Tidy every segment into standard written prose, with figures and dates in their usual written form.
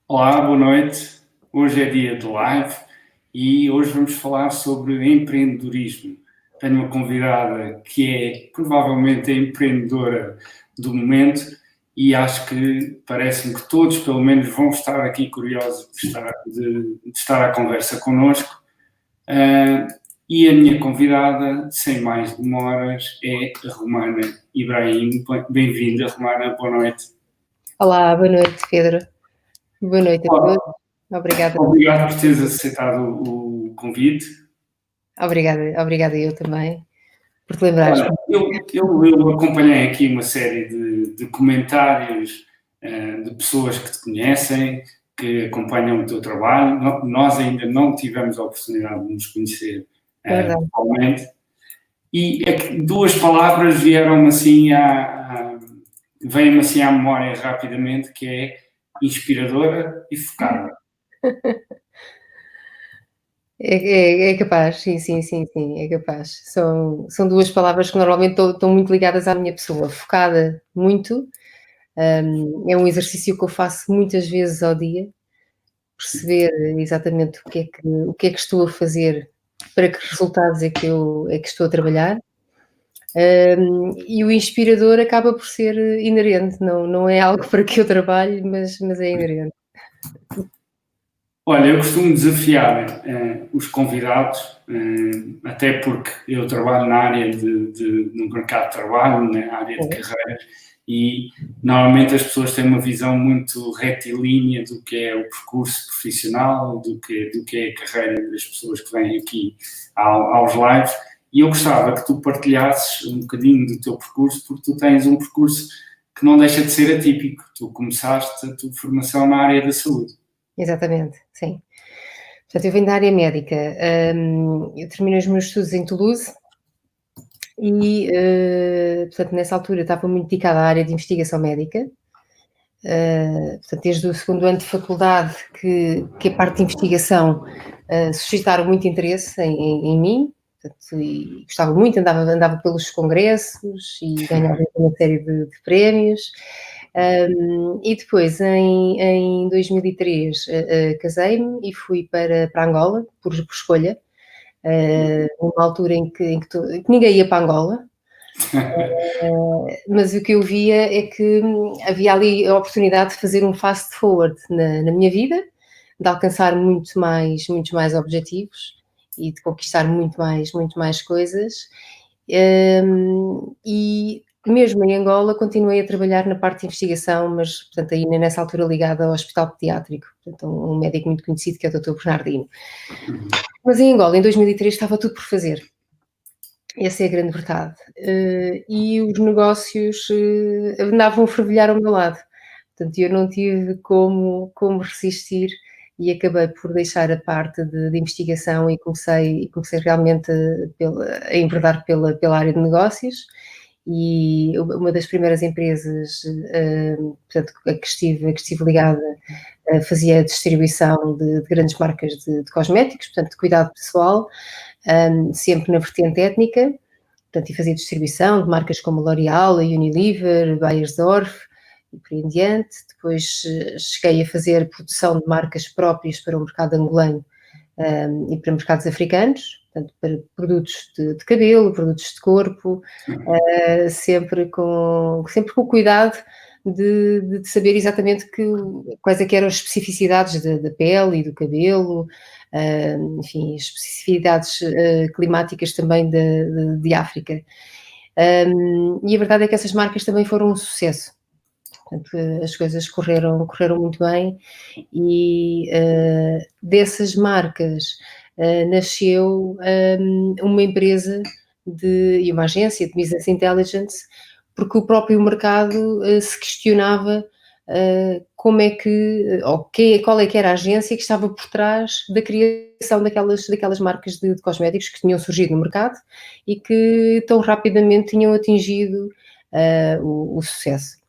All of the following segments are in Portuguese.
Olá, boa noite. Hoje é dia de live e hoje vamos falar sobre empreendedorismo. Tenho uma convidada que é provavelmente a empreendedora do momento e acho que parece-me que todos, pelo menos, vão estar aqui curiosos de estar à conversa connosco. E a minha convidada, sem mais demoras, é a Romana Ibrahim. Bem-vinda, Romana, boa noite. Olá, boa noite, Pedro. Boa noite a todos. Obrigada. Obrigado por teres aceitado o convite. Obrigada eu também por te lembrares. Olha, eu acompanhei aqui uma série de comentários de pessoas que te conhecem, que acompanham o teu trabalho. Nós ainda não tivemos a oportunidade de nos conhecer É verdade. pessoalmente. E duas palavras vieram-me assim vêm-me assim à memória rapidamente, que é inspiradora e focada. É capaz, sim, é capaz. São duas palavras que normalmente estão muito ligadas à minha pessoa. Focada muito, é um exercício que eu faço muitas vezes ao dia, perceber exatamente o que é que estou a fazer, para que resultados é que estou a trabalhar. E o inspirador acaba por ser inerente, não é algo para que eu trabalhe, mas é inerente. Olha, eu costumo desafiar os convidados, até porque eu trabalho na área no mercado de trabalho, na área de carreiras, e normalmente as pessoas têm uma visão muito retilínea do que é o percurso profissional, do que é a carreira das pessoas que vêm aqui aos lives, e eu gostava que tu partilhasses um bocadinho do teu percurso, porque tu tens um percurso que não deixa de ser atípico. Tu começaste a tua formação na área da saúde. Exatamente, sim. Portanto, eu venho da área médica. Eu terminei os meus estudos em Toulouse e, portanto, nessa altura eu estava muito dedicada à área de investigação médica. Portanto, desde o segundo ano de faculdade que a parte de investigação suscitaram muito interesse em mim. Portanto, e gostava muito, andava pelos congressos e ganhava uma série de prémios. E depois, em 2003, casei-me e fui para Angola, por escolha, numa altura em que ninguém ia para Angola. Mas o que eu via é que havia ali a oportunidade de fazer um fast forward na minha vida, de alcançar muitos mais objetivos e de conquistar muito mais coisas. E mesmo em Angola continuei a trabalhar na parte de investigação, mas portanto ainda nessa altura ligada ao hospital pediátrico, portanto um médico muito conhecido que é o Dr. Bernardino. Mas em Angola, em 2003, estava tudo por fazer. Essa é a grande verdade. E os negócios andavam a fervilhar ao meu lado. Portanto, eu não tive como resistir e acabei por deixar a parte de investigação e comecei realmente a enverdar pela área de negócios. E uma das primeiras empresas, portanto, a que estive ligada, fazia a distribuição de grandes marcas de cosméticos, portanto, de cuidado pessoal, sempre na vertente étnica, portanto, e fazia distribuição de marcas como L'Oréal, a Unilever, Beiersdorf e por aí em diante. Depois cheguei a fazer produção de marcas próprias para o mercado angolano e para mercados africanos, portanto, para produtos de cabelo, produtos de corpo, sempre com o cuidado de saber exatamente quais é que eram as especificidades da pele e do cabelo, enfim, especificidades climáticas também de África. E a verdade é que essas marcas também foram um sucesso. Portanto, as coisas correram muito bem e dessas marcas nasceu uma empresa e uma agência de Business Intelligence, porque o próprio mercado se questionava como é que, ou qual é que era a agência que estava por trás da criação daquelas marcas de cosméticos que tinham surgido no mercado e que tão rapidamente tinham atingido o sucesso.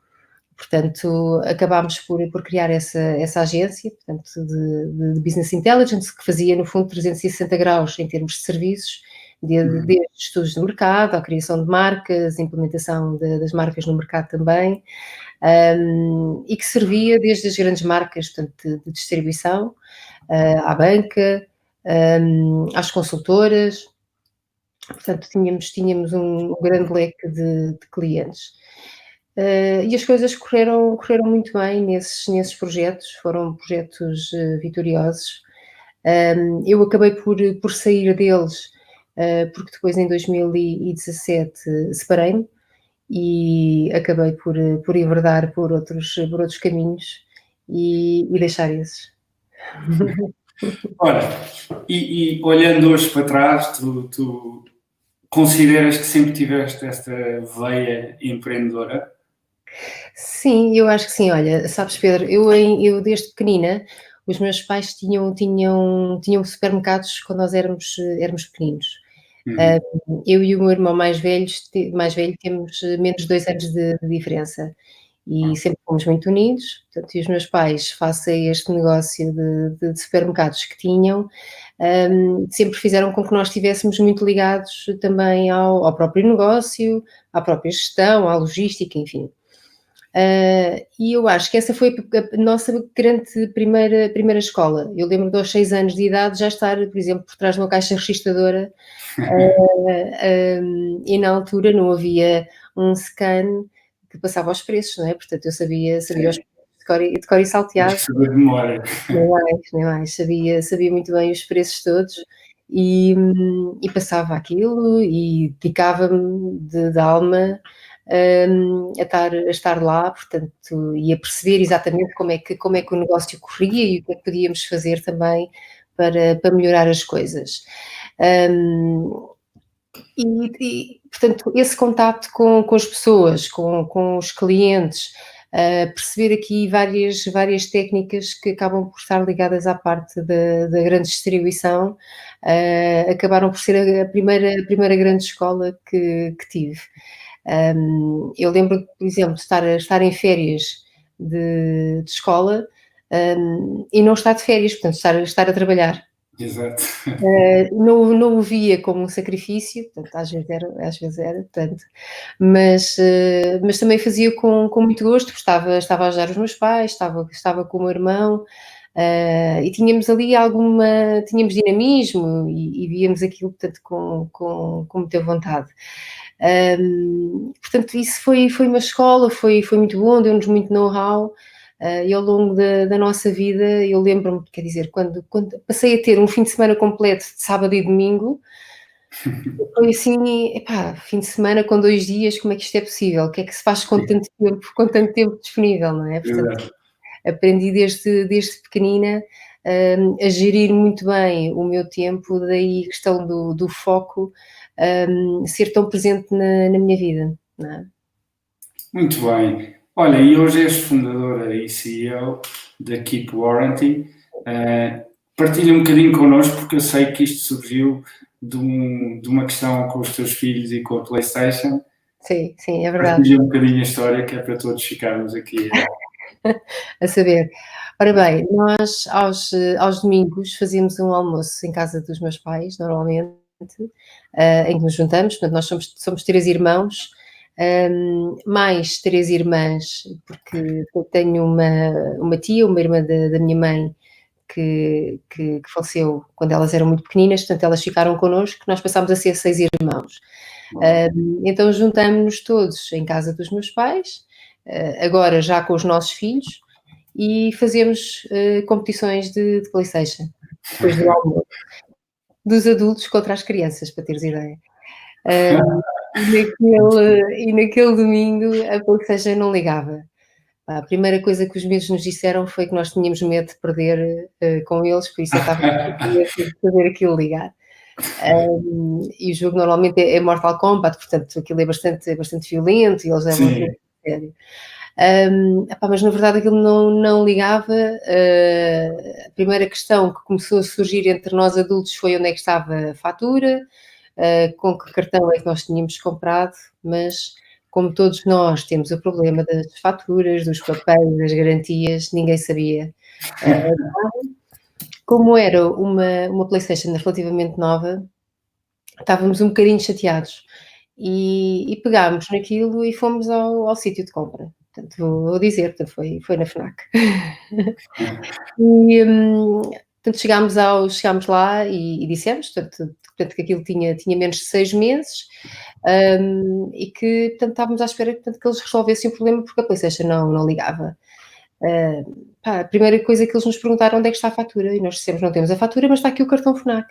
Portanto, acabámos por criar essa agência, portanto, de Business Intelligence, que fazia, no fundo, 360 graus em termos de serviços, desde estudos de mercado, à criação de marcas, implementação das marcas no mercado também, e que servia desde as grandes marcas, portanto, de distribuição, à banca, às consultoras. Portanto, tínhamos um grande leque de clientes. E as coisas correram muito bem nesses projetos, foram projetos vitoriosos. Eu acabei por sair deles, porque depois em 2017 separei-me e acabei por enverdar por outros caminhos e deixar esses. Ora, e olhando hoje para trás, tu consideras que sempre tiveste esta veia empreendedora? Sim, eu acho que sim. Olha, sabes, Pedro, eu desde pequenina, os meus pais tinham supermercados quando nós éramos pequeninos. Eu e o meu irmão mais velho temos menos de 2 anos de diferença e sempre fomos muito unidos. Portanto, e os meus pais, face a este negócio de supermercados que tinham, sempre fizeram com que nós estivéssemos muito ligados também ao próprio negócio, à própria gestão, à logística, enfim. E eu acho que essa foi a nossa grande primeira escola. Eu lembro de aos 6 anos de idade já estar, por exemplo, por trás de uma caixa registradora, e na altura não havia um scan que passava os preços, não é? Portanto, eu sabia os preços de cor e salteado. De memória. Nem mais. Sabia muito bem os preços todos e passava aquilo e dedicava-me de alma a estar lá, portanto, e a perceber exatamente como é que o negócio corria e o que é que podíamos fazer também para melhorar as coisas. Portanto, esse contacto com as pessoas, com os clientes, perceber aqui várias técnicas que acabam por estar ligadas à parte da grande distribuição, acabaram por ser a primeira grande escola que tive. Eu lembro, por exemplo, de estar em férias de escola, e não estar de férias, portanto, estar a trabalhar. Exato. Não o via como um sacrifício, portanto, às vezes era, portanto, mas também fazia com muito gosto, porque estava a ajudar os meus pais, estava com o meu irmão, e tínhamos ali tínhamos dinamismo e víamos aquilo, portanto, com muita vontade. Portanto, isso foi uma escola, foi muito bom, deu-nos muito know-how. E ao longo da nossa vida, eu lembro-me, quer dizer, quando passei a ter um fim de semana completo de sábado e domingo, foi assim, epá, fim de semana com 2 dias, como é que isto é possível? O que é que se faz com tanto tempo disponível, não é? Portanto, aprendi desde pequenina, a gerir muito bem o meu tempo, daí a questão do foco, ser tão presente na minha vida, não é? Muito bem. Olha, e hoje és fundadora e CEO da Keep Warranty. Partilha um bocadinho connosco, porque eu sei que isto surgiu de uma questão com os teus filhos e com a PlayStation. Sim, é verdade. Partilha um bocadinho a história, que é para todos ficarmos aqui a saber. Ora bem, nós aos domingos fazíamos um almoço em casa dos meus pais, normalmente, em que nos juntamos. Portanto, nós somos 3 irmãos, mais 3 irmãs, porque eu tenho uma tia, uma irmã da minha mãe, que faleceu quando elas eram muito pequeninas, portanto elas ficaram connosco, nós passámos a ser 6 irmãos. Então juntamos-nos todos em casa dos meus pais, agora já com os nossos filhos, e fazemos competições de PlayStation, depois do almoço, dos adultos contra as crianças, para teres ideia. E naquele domingo a PlayStation não ligava. A primeira coisa que os miúdos nos disseram foi que nós tínhamos medo de perder com eles, por isso eu estava a fazer aquilo ligar. E o jogo normalmente é Mortal Kombat, portanto aquilo é bastante violento e eles levam aquilo a sério. Mas na verdade aquilo não ligava. A primeira questão que começou a surgir entre nós adultos foi onde é que estava a fatura, com que cartão é que nós tínhamos comprado, mas como todos nós temos o problema das faturas, dos papéis, das garantias, ninguém sabia. Como era uma PlayStation relativamente nova, estávamos um bocadinho chateados e pegámos naquilo e fomos ao sítio de compra. Portanto, vou dizer, portanto, foi na FNAC. E, portanto, chegámos lá e dissemos, portanto, que aquilo tinha menos de 6 meses, e que, portanto, estávamos à espera, portanto, que eles resolvessem o problema porque a PlayStation não ligava. A primeira coisa que eles nos perguntaram: onde é que está a fatura? E nós dissemos: não temos a fatura, mas está aqui o cartão FNAC.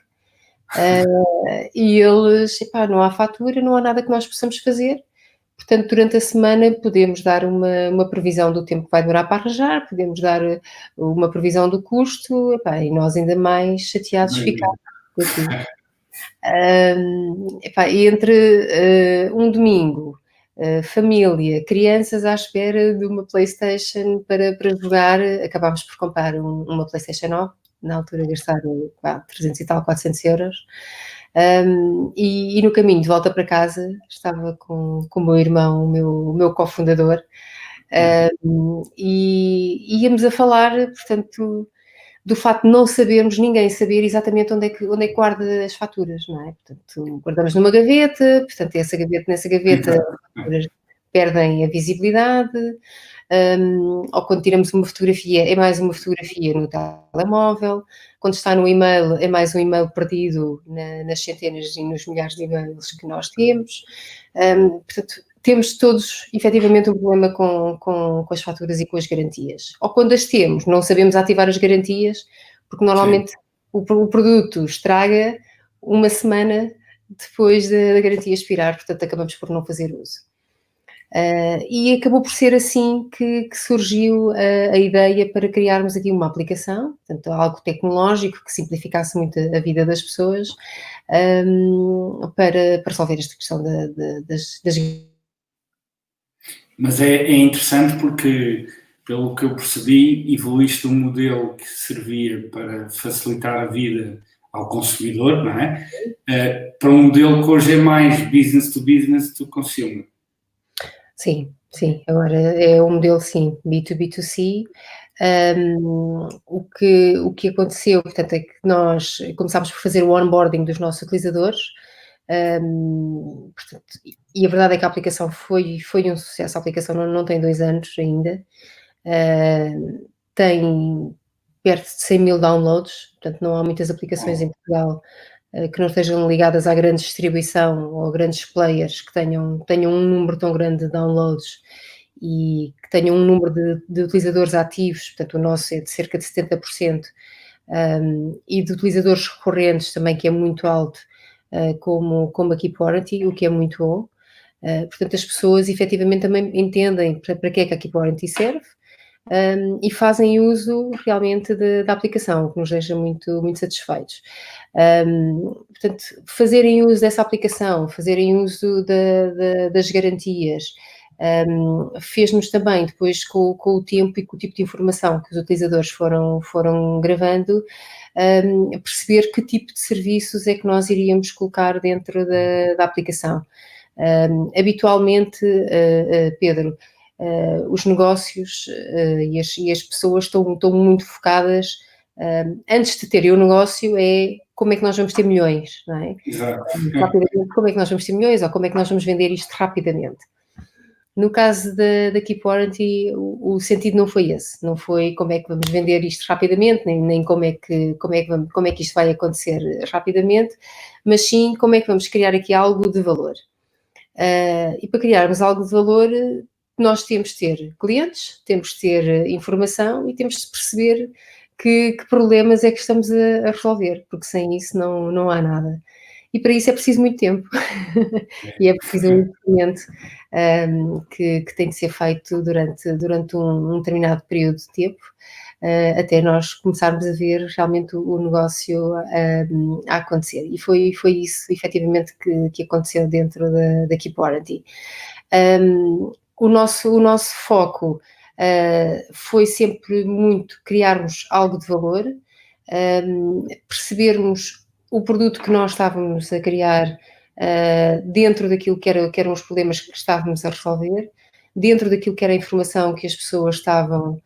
E eles: epá, não há fatura, não há nada que nós possamos fazer. Portanto, durante a semana podemos dar uma previsão do tempo que vai demorar para arranjar, podemos dar uma previsão do custo, epá, e nós ainda mais chateados ficámos com aquilo. Epá, e entre um domingo, família, crianças à espera de uma PlayStation para jogar, acabámos por comprar uma PlayStation 9, na altura gastar 300 e tal, 400 euros. E no caminho de volta para casa estava com o meu irmão, o meu cofundador, e íamos a falar, portanto, do facto de não sabermos, ninguém saber exatamente onde é que guarda as faturas, não é? Portanto, guardamos numa gaveta, portanto, nessa gaveta as faturas perdem a visibilidade, ou quando tiramos uma fotografia, é mais uma fotografia no telemóvel, quando está no e-mail, é mais um e-mail perdido nas centenas e nos milhares de e-mails que nós temos. Portanto, temos todos, efetivamente, um problema com as faturas e com as garantias. Ou quando as temos, não sabemos ativar as garantias, porque normalmente o produto estraga uma semana depois da garantia expirar, portanto acabamos por não fazer uso. E acabou por ser assim que surgiu a ideia para criarmos aqui uma aplicação, portanto algo tecnológico que simplificasse muito a vida das pessoas, para resolver esta questão das. Mas é interessante porque, pelo que eu percebi, evoluíste um modelo que servia para facilitar a vida ao consumidor, não é? Para um modelo que hoje é mais business to consumer. Sim, agora é um modelo, sim, B2B2C. O que aconteceu, portanto, é que nós começámos por fazer o onboarding dos nossos utilizadores, portanto, e a verdade é que a aplicação foi um sucesso. A aplicação não tem 2 anos ainda, tem perto de 100.000 downloads, portanto não há muitas aplicações em Portugal que não estejam ligadas à grande distribuição ou a grandes players que tenham um número tão grande de downloads e que tenham um número de utilizadores ativos, portanto o nosso é de cerca de 70%, e de utilizadores recorrentes também, que é muito alto, como a Keep Warranty, o que é muito bom. Portanto, as pessoas efetivamente também entendem para que é que a Keep Warranty serve, e fazem uso realmente da aplicação, o que nos deixa muito, muito satisfeitos. Portanto, fazerem uso dessa aplicação, fazerem uso das garantias, fez-nos também, depois com o tempo e com o tipo de informação que os utilizadores foram gravando, perceber que tipo de serviços é que nós iríamos colocar dentro da aplicação. Habitualmente, Pedro, os negócios e as pessoas estão muito focadas, antes de terem o negócio, é como é que nós vamos ter milhões, não é? Exato. Rapidamente, como é que nós vamos ter milhões, ou como é que nós vamos vender isto rapidamente. No caso da Keep Warranty, o sentido não foi esse, não foi como é que vamos vender isto rapidamente, nem como é que isto vai acontecer rapidamente, mas sim como é que vamos criar aqui algo de valor. E para criarmos algo de valor, nós temos de ter clientes, temos de ter informação e temos de perceber que problemas é que estamos a resolver, porque sem isso não há nada. E para isso é preciso muito tempo e é preciso um investimento que tem de ser feito durante um determinado período de tempo, até nós começarmos a ver realmente o negócio a acontecer. E foi isso, efetivamente, que aconteceu dentro da Keep Warranty. O nosso foco foi sempre muito criarmos algo de valor, percebermos o produto que nós estávamos a criar dentro daquilo que eram os problemas que estávamos a resolver, dentro daquilo que era a informação que as pessoas estavam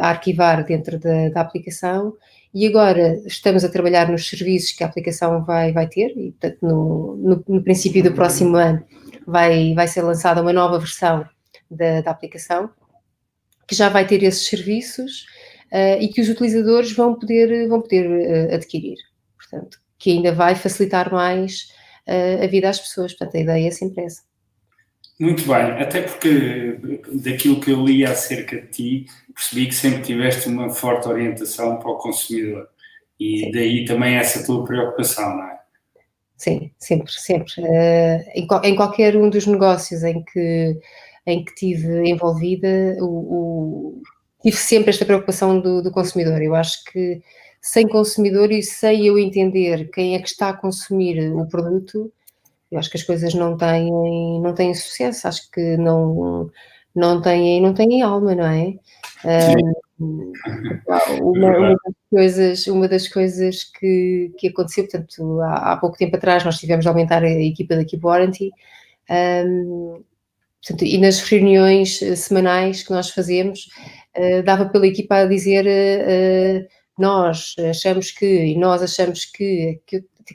a arquivar dentro da aplicação, e agora estamos a trabalhar nos serviços que a aplicação vai ter, e portanto no princípio do próximo ano vai ser lançada uma nova versão da aplicação, que já vai ter esses serviços e que os utilizadores vão poder adquirir. Portanto, que ainda vai facilitar mais a vida às pessoas. Portanto, a ideia é sempre essa. Muito bem, até porque daquilo que eu li acerca de ti, percebi que sempre tiveste uma forte orientação para o consumidor e sim, daí também essa tua preocupação, não é? Sim, sempre. Em qualquer um dos negócios em que estive envolvida, tive sempre esta preocupação do consumidor. Eu acho que sem consumidor e sem eu entender quem é que está a consumir o produto, eu acho que as coisas não têm sucesso, acho que não têm alma, não é? Uma das coisas que aconteceu, portanto, há pouco tempo atrás nós tivemos de aumentar a equipa da Keep Warranty, portanto, e nas reuniões semanais que nós fazemos, dava pela equipa a dizer nós achamos que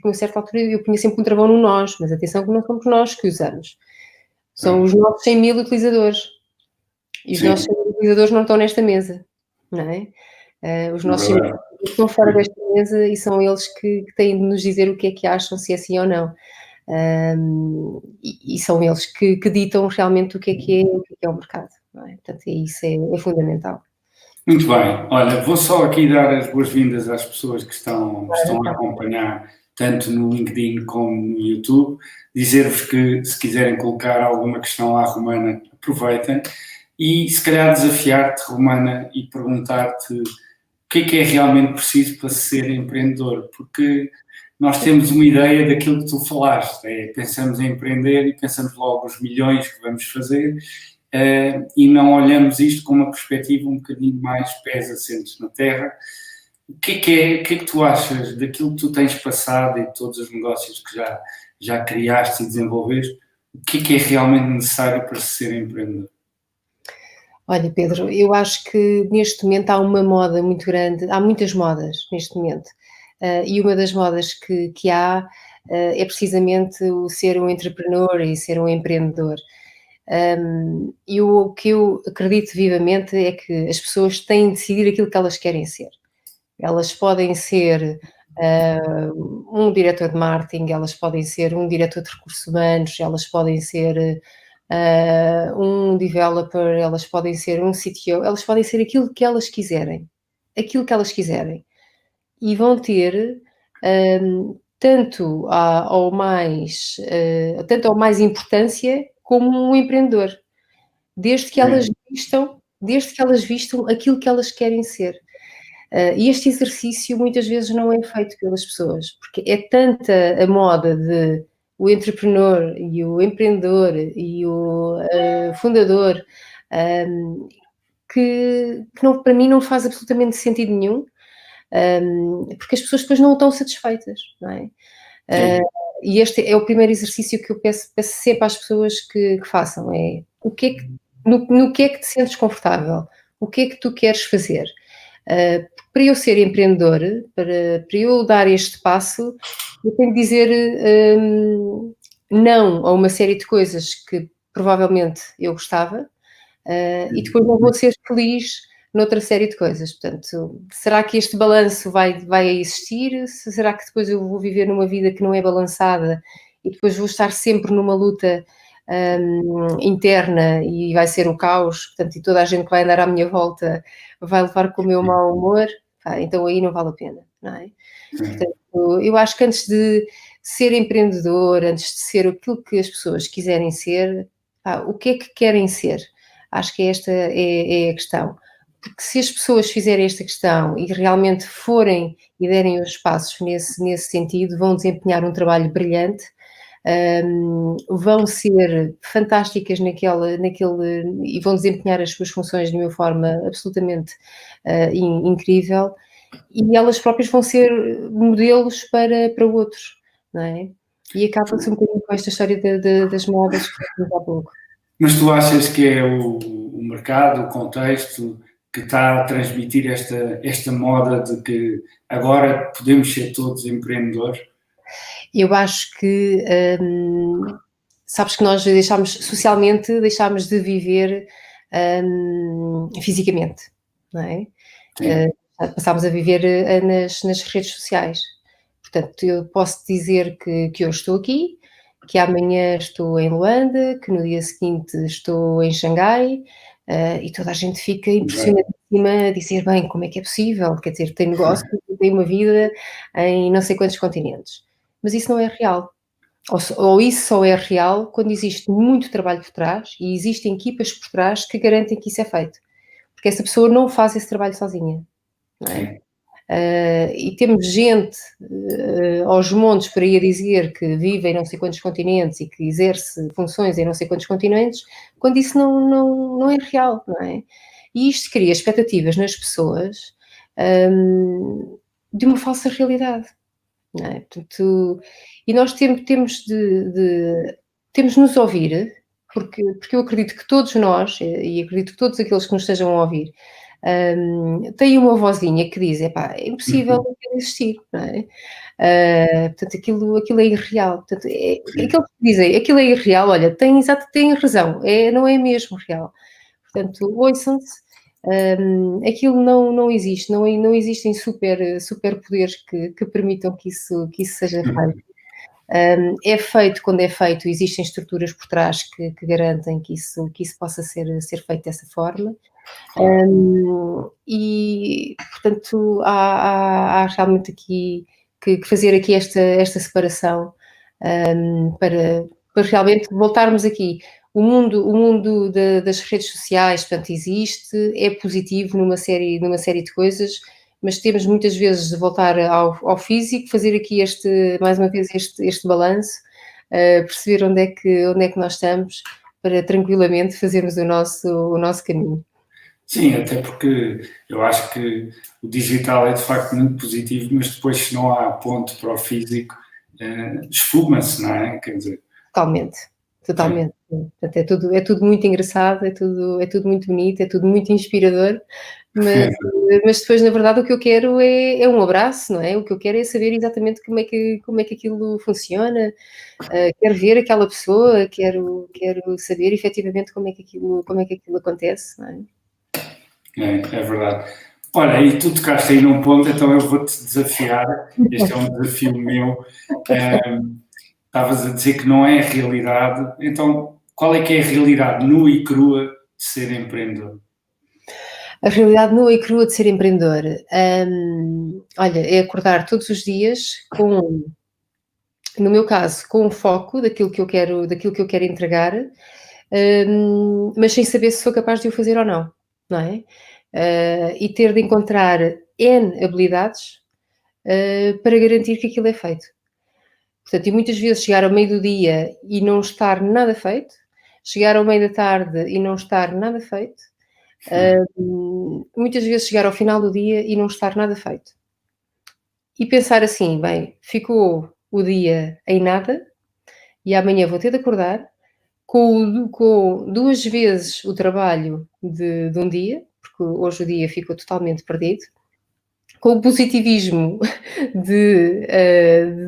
a certa altura eu punha sempre um travão no nós, mas atenção que não somos nós que usamos. São os nossos 100.000 utilizadores. E os nossos 100.000 utilizadores não estão nesta mesa, não é? Os nossos 100.000 estão fora desta mesa e são eles que têm de nos dizer o que é que acham, se é sim ou não. E são eles que ditam realmente o que é o mercado, não é? Portanto, isso é fundamental. Muito bem. Olha, vou só aqui dar as boas-vindas às pessoas que estão a acompanhar, tanto no LinkedIn como no YouTube. Dizer-vos que, se quiserem colocar alguma questão à Romana, aproveitem. E, se calhar, desafiar-te, Romana, e perguntar-te o que é realmente preciso para ser empreendedor. Porque nós temos uma ideia daquilo que tu falaste. Pensamos em empreender e pensamos logo os milhões que vamos fazer. E não olhamos isto com uma perspectiva um bocadinho mais pés assentes na terra. O que é que tu achas daquilo que tu tens passado e de todos os negócios que já criaste e desenvolveste? O que é realmente necessário para ser empreendedor? Olha, Pedro, eu acho que neste momento há uma moda muito grande, há muitas modas neste momento, e uma das modas que há é precisamente o ser um entrepreneur e ser um empreendedor. E o que eu acredito vivamente é que as pessoas têm de decidir aquilo que elas querem ser. Elas podem ser um diretor de marketing, elas podem ser um diretor de recursos humanos, elas podem ser um developer, elas podem ser um CTO, elas podem ser aquilo que elas quiserem. E vão ter tanto ou mais importância como um empreendedor, desde que elas vistam aquilo que elas querem ser. E este exercício muitas vezes não é feito pelas pessoas, porque é tanta a moda de o entrepreneur e o empreendedor e o fundador que não, para mim não faz absolutamente sentido nenhum, porque as pessoas depois não estão satisfeitas, não é? E este é o primeiro exercício que eu peço sempre às pessoas que façam, é no que é que te sentes confortável, o que é que tu queres fazer. Para eu ser empreendedor, para eu dar este passo, eu tenho que dizer não a uma série de coisas que provavelmente eu gostava e depois não vou ser feliz noutra série de coisas. Portanto, será que este balanço vai existir? Será que depois eu vou viver numa vida que não é balançada e depois vou estar sempre numa luta interna e vai ser o caos, portanto, e toda a gente que vai andar à minha volta vai levar com o meu mau humor, então aí não vale a pena, não é? Portanto, eu acho que antes de ser empreendedor, antes de ser aquilo que as pessoas quiserem ser, o que é que querem ser? Acho que esta é a questão. Porque se as pessoas fizerem esta questão e realmente forem e derem os passos nesse sentido, vão desempenhar um trabalho brilhante, vão ser fantásticas naquele e vão desempenhar as suas funções de uma forma absolutamente incrível e elas próprias vão ser modelos para outros, não é? E acaba-se um bocadinho com esta história das modas que falamos há pouco. Mas tu achas que é o mercado, o contexto, que está a transmitir esta moda de que agora podemos ser todos empreendedores? Eu acho que, sabes que nós deixámos de viver fisicamente, não é? Sim. Passámos a viver nas redes sociais. Portanto, eu posso dizer que hoje estou aqui, que amanhã estou em Luanda, que no dia seguinte estou em Xangai, e toda a gente fica impressionadíssima a dizer: "Bem, como é que é possível? Quer dizer, tem negócio, tem uma vida em não sei quantos continentes". Mas isso não é real. Ou isso só é real quando existe muito trabalho por trás e existem equipas por trás que garantem que isso é feito. Porque essa pessoa não faz esse trabalho sozinha, não é? Sim. E temos gente aos montes por aí a dizer que vive em não sei quantos continentes e que exerce funções em não sei quantos continentes, quando isso não é real, não é? E isto cria expectativas nas pessoas, de uma falsa realidade, não é? Portanto, e nós temos de nos ouvir, porque eu acredito que todos nós, e acredito que todos aqueles que nos estejam a ouvir, têm uma vozinha que diz: "Epá, é impossível Uhum. aquilo existir", não é? Portanto, aquilo é irreal. Portanto, Sim. aqueles que dizem: "Aquilo é irreal", olha, têm razão, não é mesmo real. Portanto, ouçam-se, aquilo não existe, não existem superpoderes que permitam que isso seja feito. É feito quando é feito, existem estruturas por trás que garantem que isso possa ser feito dessa forma. Claro. E, portanto, há realmente aqui que fazer aqui esta separação, para realmente voltarmos aqui. O mundo das redes sociais, portanto, existe, é positivo numa série de coisas, mas temos muitas vezes de voltar ao físico, fazer aqui mais uma vez este balanço, perceber onde é que nós estamos, para tranquilamente fazermos o nosso caminho. Sim, até porque eu acho que o digital é de facto muito positivo, mas depois se não há ponto para o físico, esfuma-se, não é? Quer dizer, Totalmente, sim. totalmente. Portanto, é tudo muito engraçado, é tudo muito bonito, é tudo muito inspirador, mas mas depois na verdade o que eu quero é um abraço, não é? O que eu quero é saber exatamente como é que aquilo funciona, quero ver aquela pessoa, quero saber efetivamente como é que aquilo acontece, não é? É verdade. Olha, e tu tocaste aí num ponto, então eu vou-te desafiar, este é um desafio meu. Estavas a dizer que não é a realidade, então qual é que é a realidade nua e crua de ser empreendedor? A realidade nua e crua de ser empreendedor, olha, é acordar todos os dias no meu caso, com o foco daquilo que eu quero entregar, mas sem saber se sou capaz de o fazer ou não é? E ter de encontrar N habilidades, para garantir que aquilo é feito. Portanto, e muitas vezes chegar ao meio do dia e não estar nada feito, chegar ao meio da tarde e não estar nada feito, muitas vezes chegar ao final do dia e não estar nada feito. E pensar assim: "Bem, ficou o dia em nada e amanhã vou ter de acordar com 2 vezes o trabalho de um dia", porque hoje o dia ficou totalmente perdido, com o positivismo de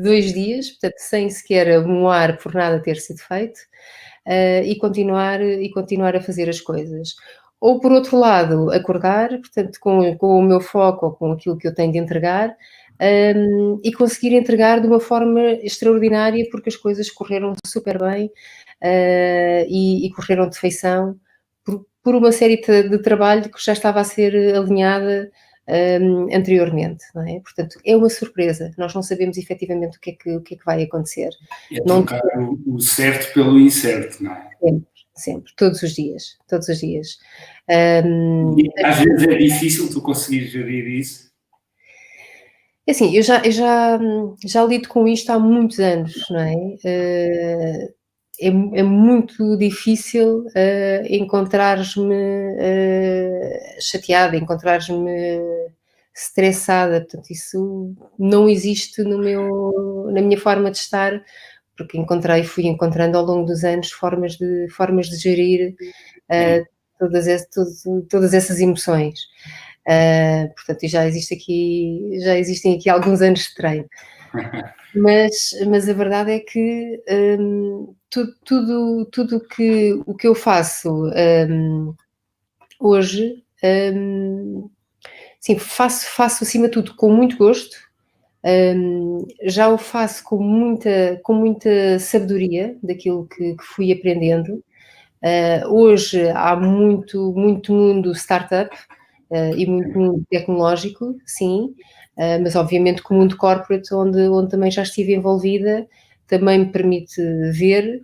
2 dias, portanto, sem sequer moar por nada ter sido feito, e continuar a fazer as coisas. Ou por outro lado, acordar, portanto, com o meu foco ou com aquilo que eu tenho de entregar, e conseguir entregar de uma forma extraordinária, porque as coisas correram super bem, e correram de feição, por uma série de trabalho que já estava a ser alinhada, anteriormente, não é? Portanto, é uma surpresa, nós não sabemos efetivamente o que é que vai acontecer. É Não trocar o certo pelo incerto, não é? sempre, sempre, todos os dias, todos os dias. E às vezes é difícil tu conseguir gerir isso. É assim, já lido com isto há muitos anos, não é? É muito difícil, encontrares-me, chateada, encontrares-me estressada, portanto isso não existe na minha forma de estar, porque fui encontrando ao longo dos anos formas de gerir, Sim. todas essas emoções. Portanto, já existem aqui alguns anos de treino. Mas a verdade é que tudo o que eu faço hoje, sim, faço acima de tudo com muito gosto. Já o faço com muita sabedoria daquilo que fui aprendendo. Hoje há muito mundo startup e muito mundo tecnológico, sim, mas obviamente que o mundo corporate, onde também já estive envolvida, também me permite ver,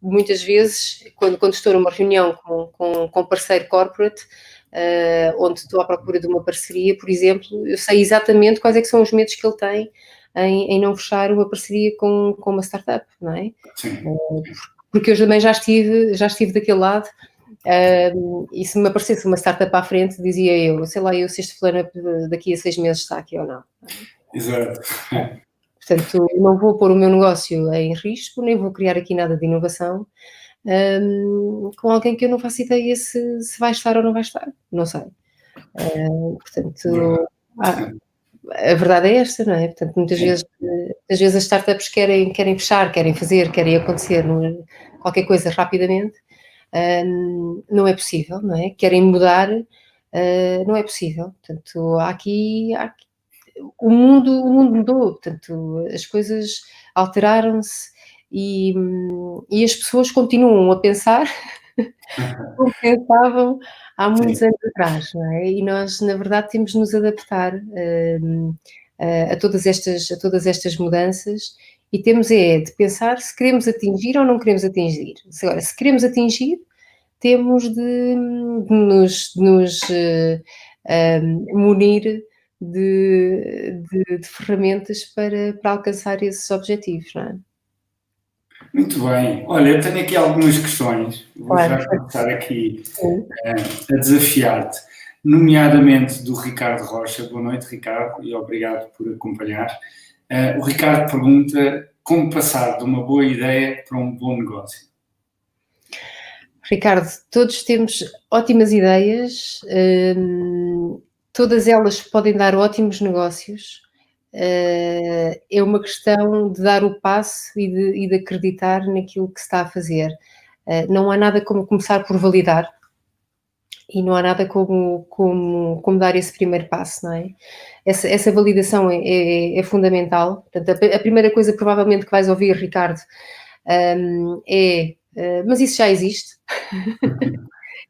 muitas vezes, quando estou numa reunião com parceiro corporate, onde estou à procura de uma parceria, por exemplo, eu sei exatamente quais é que são os medos que ele tem em não fechar uma parceria com uma startup, não é? Sim. Porque eu também já estive daquele lado, e se me aparecesse uma startup à frente, dizia eu, sei lá, se este fulano daqui a 6 meses está aqui ou não. Exato. Portanto, não vou pôr o meu negócio em risco, nem vou criar aqui nada de inovação com alguém que eu não faço ideia se vai estar ou não vai estar, não sei. Portanto, a verdade é esta, não é? Portanto, muitas vezes as startups querem fechar, querem fazer, querem acontecer qualquer coisa rapidamente. Não é possível, não é? Querem mudar, não é possível. Portanto, há aqui o mundo mudou, portanto, as coisas alteraram-se e as pessoas continuam a pensar como pensavam há muitos anos atrás, não é? E nós, na verdade, temos de nos adaptar a todas estas mudanças e temos de pensar se queremos atingir ou não queremos atingir. Agora, se queremos atingir, temos de nos munir de ferramentas para alcançar esses objetivos, não é? Muito bem. Olha, eu tenho aqui algumas questões. Vou Claro. já começar aqui a desafiar-te, nomeadamente do Ricardo Rocha. Boa noite, Ricardo, e obrigado por acompanhar. O Ricardo pergunta como passar de uma boa ideia para um bom negócio. Ricardo, todos temos ótimas ideias, todas elas podem dar ótimos negócios. É uma questão de dar o passo e de acreditar naquilo que se está a fazer. Não há nada como começar por validar e não há nada como dar esse primeiro passo, não é? Essa validação é fundamental. Portanto, a primeira coisa provavelmente que vais ouvir, Ricardo, mas isso já existe.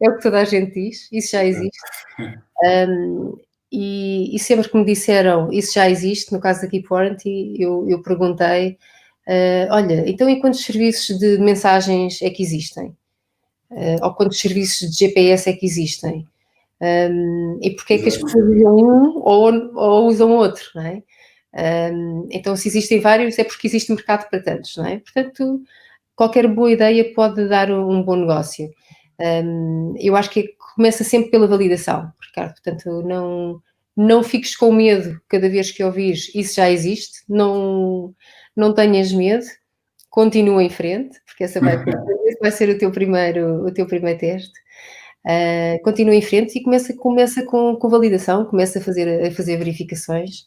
É o que toda a gente diz, isso já existe. E sempre que me disseram isso já existe, no caso da Keep Warranty, eu perguntei, olha, então e quantos serviços de mensagens é que existem? Ou quantos serviços de GPS é que existem? E porquê é que as pessoas usam um ou usam outro, não é? Então, se existem vários, é porque existe mercado para tantos, não é? Portanto, qualquer boa ideia pode dar um bom negócio. Eu acho que começa sempre pela validação, Ricardo. Portanto, não fiques com medo cada vez que ouvires isso já existe, não tenhas medo, continua em frente, porque esse vai ser o teu primeiro teste. Continua em frente e começa com validação, começa a fazer verificações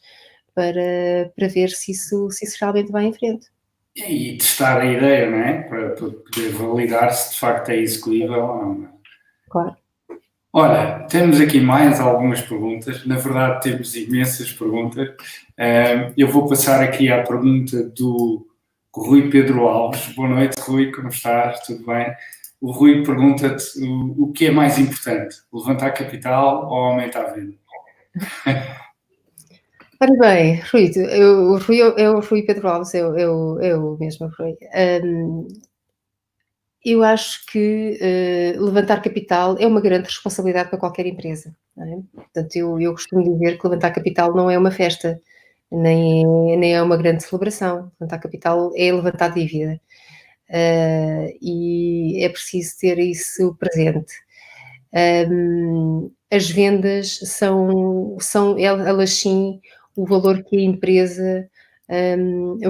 para ver se isso realmente vai em frente. E testar a ideia, não é? Para poder validar se de facto é execuível ou não. Claro. Olha, temos aqui mais algumas perguntas. Na verdade, temos imensas perguntas. Eu vou passar aqui à pergunta do Rui Pedro Alves. Boa noite, Rui, como estás? Tudo bem? O Rui pergunta-te o que é mais importante, levantar capital ou aumentar a venda? Ora bem, Rui, o Rui é o Rui Pedro Alves, eu mesmo, Rui. Eu acho que levantar capital é uma grande responsabilidade para qualquer empresa, não é? Portanto, eu costumo dizer que levantar capital não é uma festa, nem é uma grande celebração. Levantar capital é levantar dívida. E é preciso ter isso presente. As vendas são elas sim o valor que a empresa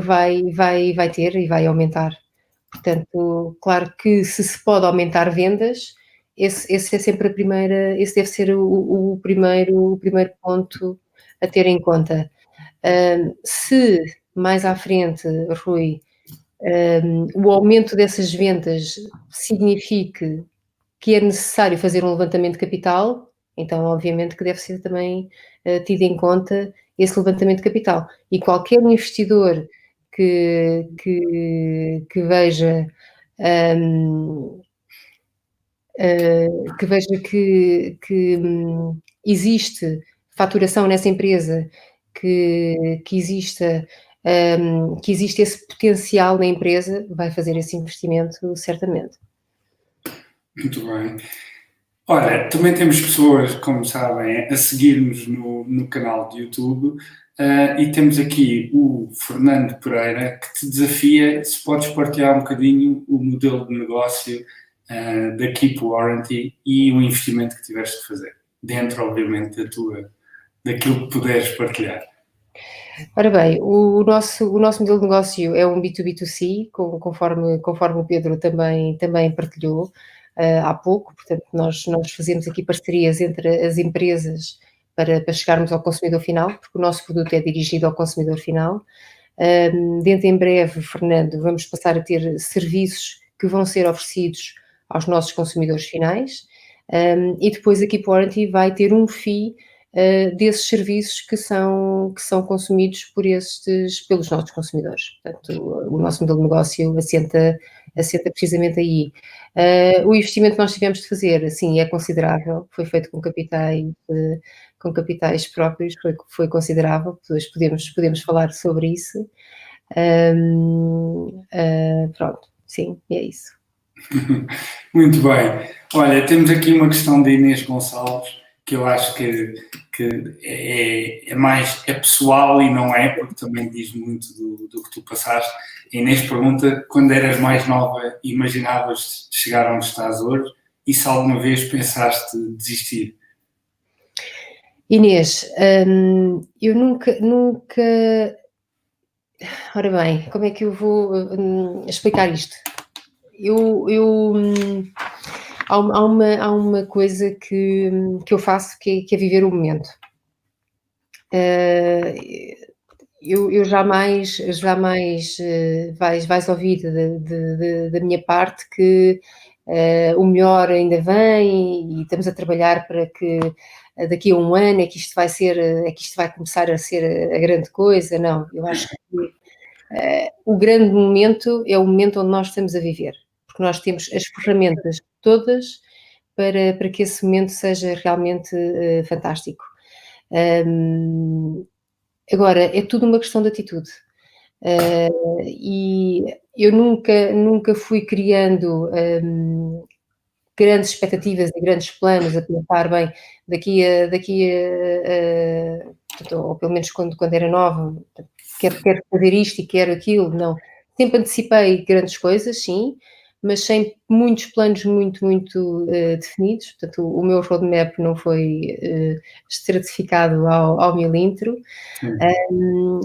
vai ter e vai aumentar. Portanto, claro que se pode aumentar vendas, esse é sempre esse deve ser o primeiro ponto a ter em conta. Se mais à frente, Rui, o aumento dessas vendas signifique que é necessário fazer um levantamento de capital, então obviamente que deve ser também tido em conta esse levantamento de capital. E qualquer investidor que veja que existe faturação nessa empresa, que existe esse potencial na empresa, vai fazer esse investimento certamente. Muito bem. Ora, também temos pessoas, como sabem, a seguir-nos no canal de YouTube, e temos aqui o Fernando Pereira, que te desafia se podes partilhar um bocadinho o modelo de negócio da Keep Warranty e o investimento que tiveste de fazer, dentro, obviamente, daquilo que puderes partilhar. Ora bem, o nosso modelo de negócio é um B2B2C, conforme o Pedro também partilhou há pouco. Portanto, nós fazemos aqui parcerias entre as empresas para chegarmos ao consumidor final, porque o nosso produto é dirigido ao consumidor final. Dentro em breve, Fernando, vamos passar a ter serviços que vão ser oferecidos aos nossos consumidores finais, e depois a Keep Warranty vai ter um FII desses serviços que são consumidos pelos nossos consumidores. Portanto, o nosso modelo de negócio assenta precisamente aí. O investimento que nós tivemos de fazer, sim, é considerável, foi feito com capitais próprios, foi considerável, depois podemos falar sobre isso. Pronto, sim, é isso. Muito bem. Olha, temos aqui uma questão de Inês Gonçalves, que eu acho que é pessoal e não é, porque também diz muito do que tu passaste. A Inês pergunta, quando eras mais nova, imaginavas chegar onde estás hoje e se alguma vez pensaste desistir? Inês, eu nunca... Ora bem, como é que eu vou explicar isto? Há uma coisa que eu faço que é viver o momento. Eu jamais vais ouvir da minha parte que o melhor ainda vem e estamos a trabalhar para que daqui a um ano é que isto vai começar a ser a grande coisa. Não, eu acho que o grande momento é o momento onde nós estamos a viver, porque nós temos as ferramentas todas para que esse momento seja realmente fantástico. Agora, é tudo uma questão de atitude. E eu nunca fui criando grandes expectativas e grandes planos a pensar, bem, daqui a ou pelo menos quando era nova, quero fazer isto e quero aquilo, não. Sempre antecipei grandes coisas, sim, mas sem muitos planos muito definidos. Portanto, o meu roadmap não foi estratificado ao milímetro.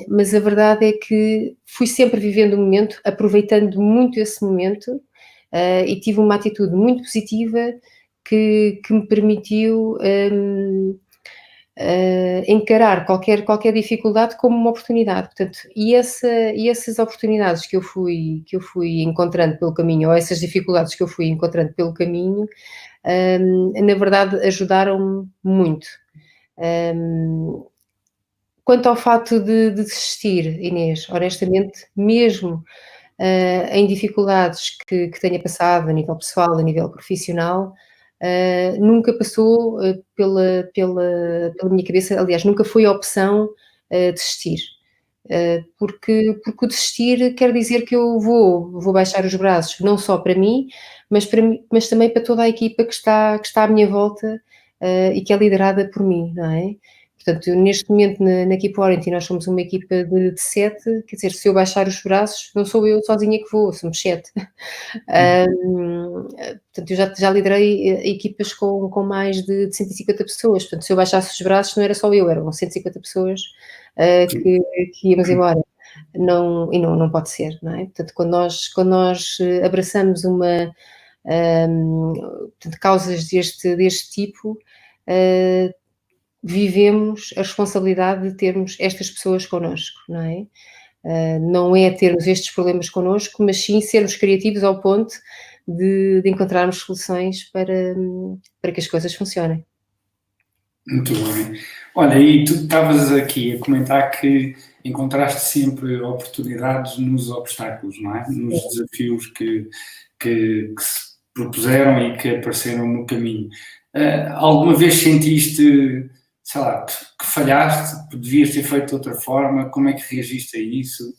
Mas a verdade é que fui sempre vivendo o momento, aproveitando muito esse momento, e tive uma atitude muito positiva que me permitiu encarar qualquer dificuldade como uma oportunidade. Portanto, e essas oportunidades que eu fui encontrando pelo caminho, ou essas dificuldades que eu fui encontrando pelo caminho, na verdade ajudaram-me muito. Quanto ao facto de desistir, Inês, honestamente, mesmo em dificuldades que tenha passado a nível pessoal, a nível profissional, nunca passou pela minha cabeça, aliás, nunca foi a opção desistir. Porque o desistir quer dizer que eu vou baixar os braços, não só para mim, mas também para toda a equipa que está à minha volta e que é liderada por mim, não é? Portanto, neste momento na Keep Warranty nós somos uma equipa de 7, quer dizer, se eu baixar os braços, não sou eu sozinha que vou, somos 7. Portanto, eu já liderei equipas com mais de 150 pessoas, portanto, se eu baixasse os braços não era só eu, eram 150 pessoas que íamos embora. Não pode ser, não é? Portanto, quando nós abraçamos portanto, causas deste tipo, vivemos a responsabilidade de termos estas pessoas connosco, não é? Não é termos estes problemas connosco, mas sim sermos criativos ao ponto de encontrarmos soluções para que as coisas funcionem. Muito bem. Olha, e tu estavas aqui a comentar que encontraste sempre oportunidades nos obstáculos, não é? Nos desafios que se propuseram e que apareceram no caminho. Alguma vez sentiste, sei lá, que falhaste, que devias ter feito de outra forma? Como é que reagiste a isso?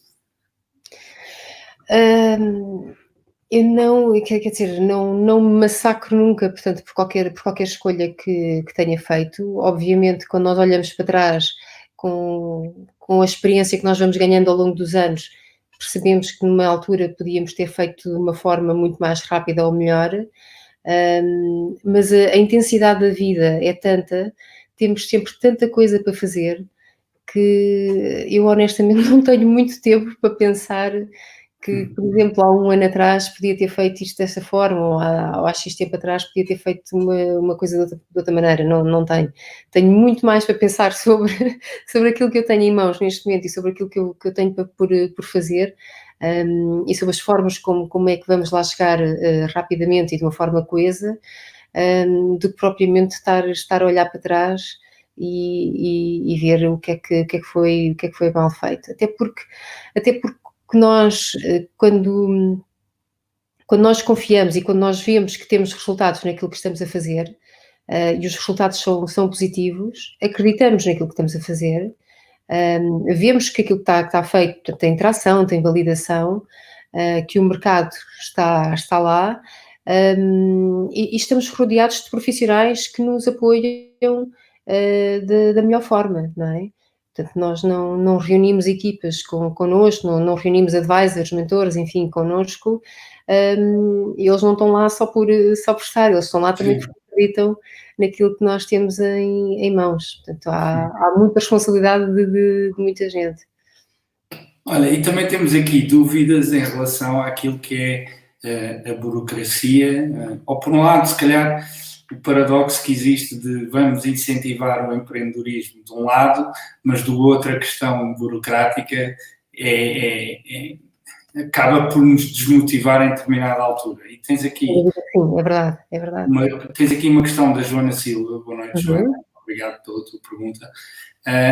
Eu não, quer dizer, não me massacro nunca, portanto, por qualquer escolha que tenha feito. Obviamente, quando nós olhamos para trás com a experiência que nós vamos ganhando ao longo dos anos, percebemos que numa altura podíamos ter feito de uma forma muito mais rápida ou melhor, mas a intensidade da vida é tanta, temos sempre tanta coisa para fazer, que eu honestamente não tenho muito tempo para pensar que, por exemplo, há 1 ano atrás podia ter feito isto dessa forma, ou há X tempo atrás podia ter feito uma coisa de outra maneira, não tenho. Tenho muito mais para pensar sobre aquilo que eu tenho em mãos neste momento e sobre aquilo que eu tenho por fazer, e sobre as formas como é que vamos lá chegar rapidamente e de uma forma coesa, do que propriamente estar a olhar para trás e ver o que é que foi mal feito. Até porque nós, quando nós confiamos e quando nós vemos que temos resultados naquilo que estamos a fazer, e os resultados são positivos, acreditamos naquilo que estamos a fazer, vemos que aquilo que está feito tem tração, tem validação, que o mercado está lá, e estamos rodeados de profissionais que nos apoiam da melhor forma, não é? Portanto, nós não reunimos equipas connosco, não reunimos advisors, mentores, enfim, connosco, e eles não estão lá só por estar, eles estão lá também porque acreditam naquilo que nós temos em mãos. Portanto, há muita responsabilidade de muita gente. Olha, e também temos aqui dúvidas em relação àquilo que é a burocracia, ou por um lado, se calhar, o paradoxo que existe de vamos incentivar o empreendedorismo de um lado, mas do outro a questão burocrática acaba por nos desmotivar em determinada altura. E tens aqui... Sim, é verdade, é verdade. Tens aqui uma questão da Joana Silva. Boa noite, Joana. Obrigado pela tua pergunta.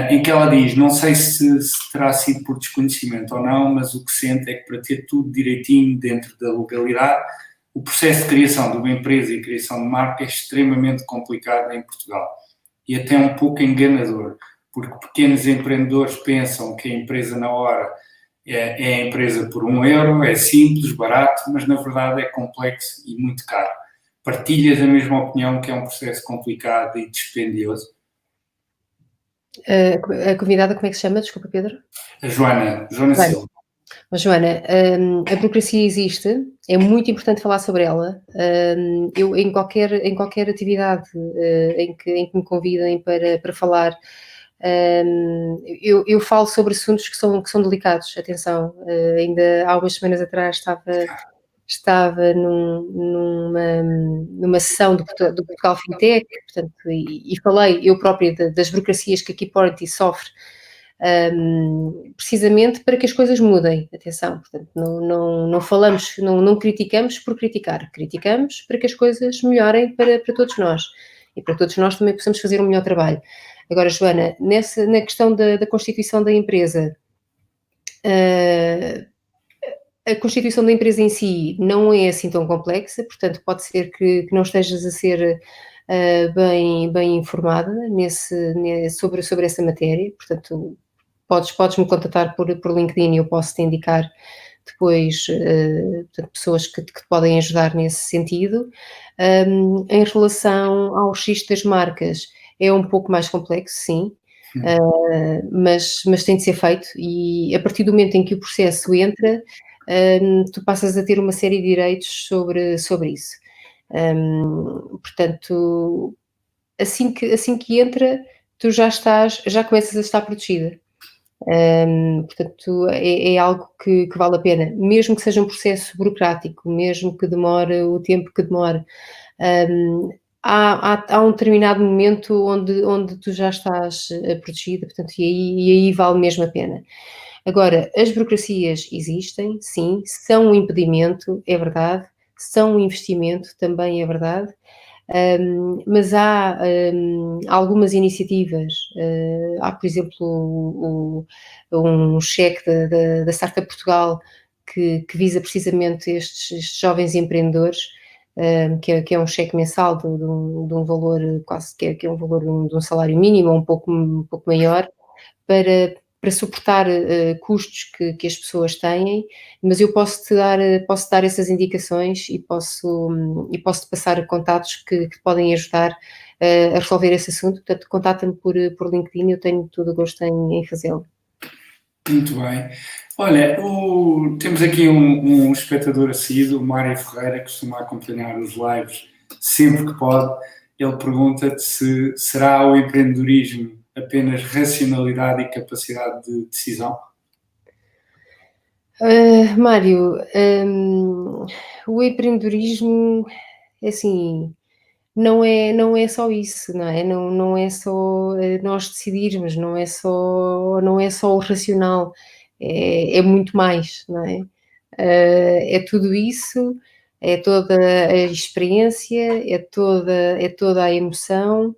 Em que ela diz, não sei se terá sido por desconhecimento ou não, mas o que sente é que para ter tudo direitinho dentro da legalidade, o processo de criação de uma empresa e criação de marca é extremamente complicado em Portugal e até um pouco enganador, porque pequenos empreendedores pensam que a empresa na hora é a empresa por €1, é simples, barato, mas na verdade é complexo e muito caro. Partilhas a mesma opinião que é um processo complicado e dispendioso? A convidada, como é que se chama? Desculpa, Pedro. A Joana Silva. Joana, a burocracia existe, é muito importante falar sobre ela. Eu, em qualquer atividade em que me convidem para falar, eu falo sobre assuntos que são delicados. Atenção, ainda há umas semanas atrás estava numa sessão do Portugal Fintech, portanto, e falei eu própria das burocracias que a Keypority sofre, precisamente para que as coisas mudem. Atenção, portanto, não falamos, não criticamos por criticar, criticamos para que as coisas melhorem para todos nós e para todos nós também possamos fazer um melhor trabalho. Agora, Joana, na questão da constituição da empresa, a constituição da empresa em si não é assim tão complexa, portanto pode ser que não estejas a ser bem informada sobre essa matéria, portanto podes-me contatar por LinkedIn e eu posso te indicar depois portanto, pessoas que te podem ajudar nesse sentido. Em relação ao registro das marcas, é um pouco mais complexo, sim, mas tem de ser feito e a partir do momento em que o processo entra, tu passas a ter uma série de direitos sobre isso. Portanto, assim que entra, tu já começas a estar protegida. Portanto, é algo que vale a pena, mesmo que seja um processo burocrático, mesmo que demore o tempo que demore. Há um determinado momento onde tu já estás protegida, portanto, e aí vale mesmo a pena. Agora, as burocracias existem, sim, são um impedimento, é verdade, são um investimento, também é verdade, mas há algumas iniciativas, há, por exemplo, um cheque da Startup Portugal que visa precisamente estes jovens empreendedores, que é um cheque mensal de um valor quase que é um valor de um salário mínimo, ou um pouco maior, para suportar custos que as pessoas têm, mas eu posso dar essas indicações e posso-te passar contatos que podem ajudar a resolver esse assunto. Portanto, contata-me por LinkedIn, eu tenho todo o gosto em fazê-lo. Muito bem. Olha, temos aqui um espectador assíduo, o Mário Ferreira, que costuma acompanhar os lives sempre que pode. Ele pergunta-te se será o empreendedorismo apenas racionalidade e capacidade de decisão? Mário, o empreendedorismo, é assim, não é só isso, não é? Não é só nós decidirmos, não é só o racional, é muito mais, não é? É tudo isso, é toda a experiência, é toda a emoção,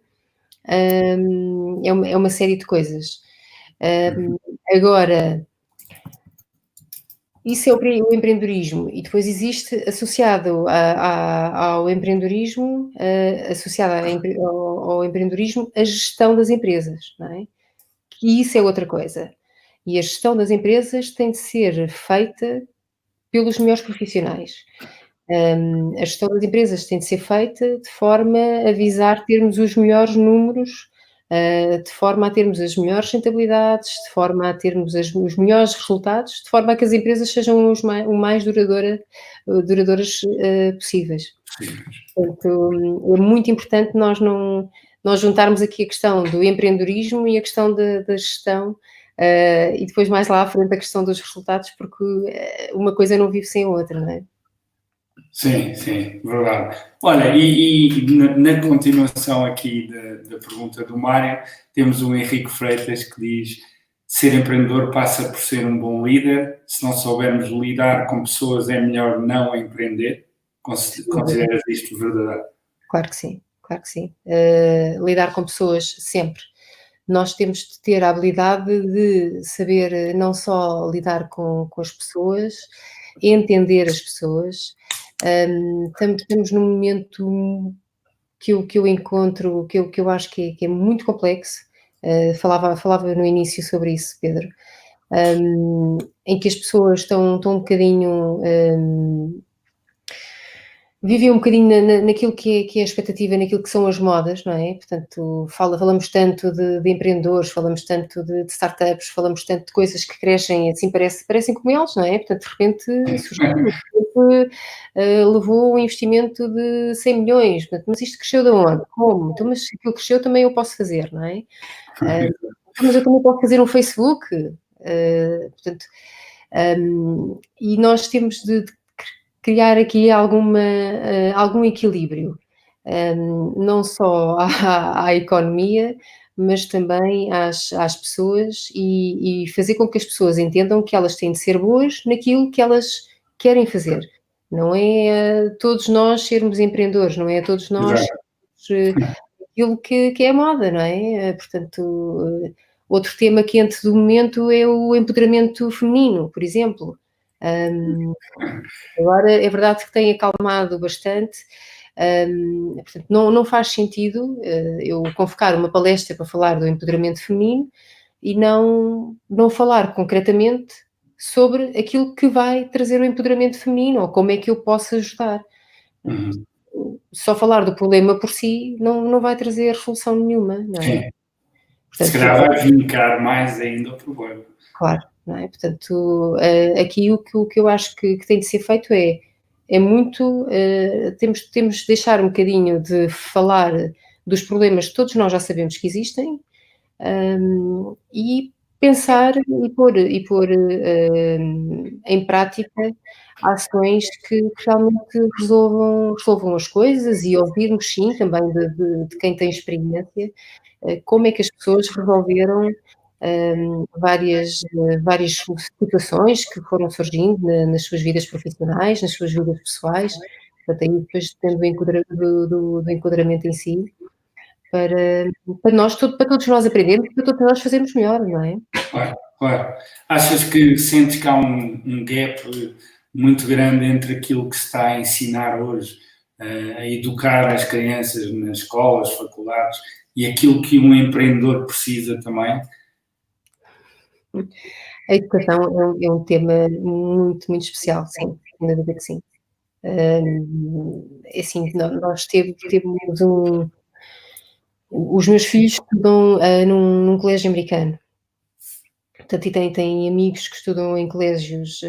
é uma série de coisas. Agora, isso é o empreendedorismo, e depois existe associado ao empreendedorismo, associado ao empreendedorismo, a gestão das empresas, não é? Que isso é outra coisa. E a gestão das empresas tem de ser feita pelos melhores profissionais. A gestão das empresas tem de ser feita de forma a visar termos os melhores números, de forma a termos as melhores rentabilidades, de forma a termos os melhores resultados, de forma a que as empresas sejam o mais duradouras possíveis. Portanto, é muito importante nós juntarmos aqui a questão do empreendedorismo e a questão da gestão, e depois mais lá à frente a questão dos resultados, porque uma coisa não vive sem a outra, não é? Sim, sim, verdade. Olha, e na continuação aqui da pergunta do Mário, temos o Henrique Freitas que diz: ser empreendedor passa por ser um bom líder. Se não soubermos lidar com pessoas, é melhor não empreender. Consideras isto verdadeiro? Claro que sim, claro que sim. Lidar com pessoas sempre. Nós temos de ter a habilidade de saber não só lidar com as pessoas, entender as pessoas. Estamos num momento que eu encontro, que eu acho que é muito complexo. Falava no início sobre isso, Pedro, em que as pessoas estão um bocadinho vivem um bocadinho naquilo que é a expectativa, naquilo que são as modas, não é? Portanto, falamos tanto de empreendedores, falamos tanto de startups, falamos tanto de coisas que crescem, assim, parecem como eles, não é? Portanto, de repente surgiu, levou um investimento de 100 milhões, portanto, mas isto cresceu de onde? Como? Então, mas aquilo cresceu também eu posso fazer, não é? Mas eu também posso fazer um Facebook, portanto, e nós temos de criar aqui algum equilíbrio, não só à economia, mas também às pessoas, e fazer com que as pessoas entendam que elas têm de ser boas naquilo que elas querem fazer. Não é todos nós sermos empreendedores, não é todos nós Exato. sermos aquilo que é moda, não é? Portanto, outro tema quente do momento é o empoderamento feminino, por exemplo. Agora é verdade que tem acalmado bastante, portanto não faz sentido, eu convocar uma palestra para falar do empoderamento feminino e não falar concretamente sobre aquilo que vai trazer o empoderamento feminino ou como é que eu posso ajudar. Uhum. Só falar do problema por si não vai trazer solução nenhuma, não é? Sim. Se Portanto, calhar vai vincar mais ainda o problema. claro, não é? Portanto, aqui o que eu acho que tem de ser feito é muito, temos de deixar um bocadinho de falar dos problemas que todos nós já sabemos que existem, e pensar e pôr em prática ações que realmente resolvam as coisas e ouvirmos sim também de quem tem experiência, como é que as pessoas resolveram várias situações que foram surgindo nas suas vidas profissionais, nas suas vidas pessoais, portanto aí depois tendo do enquadramento em si, para para todos nós aprendermos, para todos nós fazermos melhor, não é? Claro, claro. Achas que sentes que há um gap muito grande entre aquilo que se está a ensinar hoje, a educar as crianças nas escolas, faculdades, e aquilo que um empreendedor precisa também? A educação é um tema muito especial, sim, sem dúvida que sim. É assim, nós temos os meus filhos estudam, num colégio americano, portanto, e têm amigos que estudam em colégios,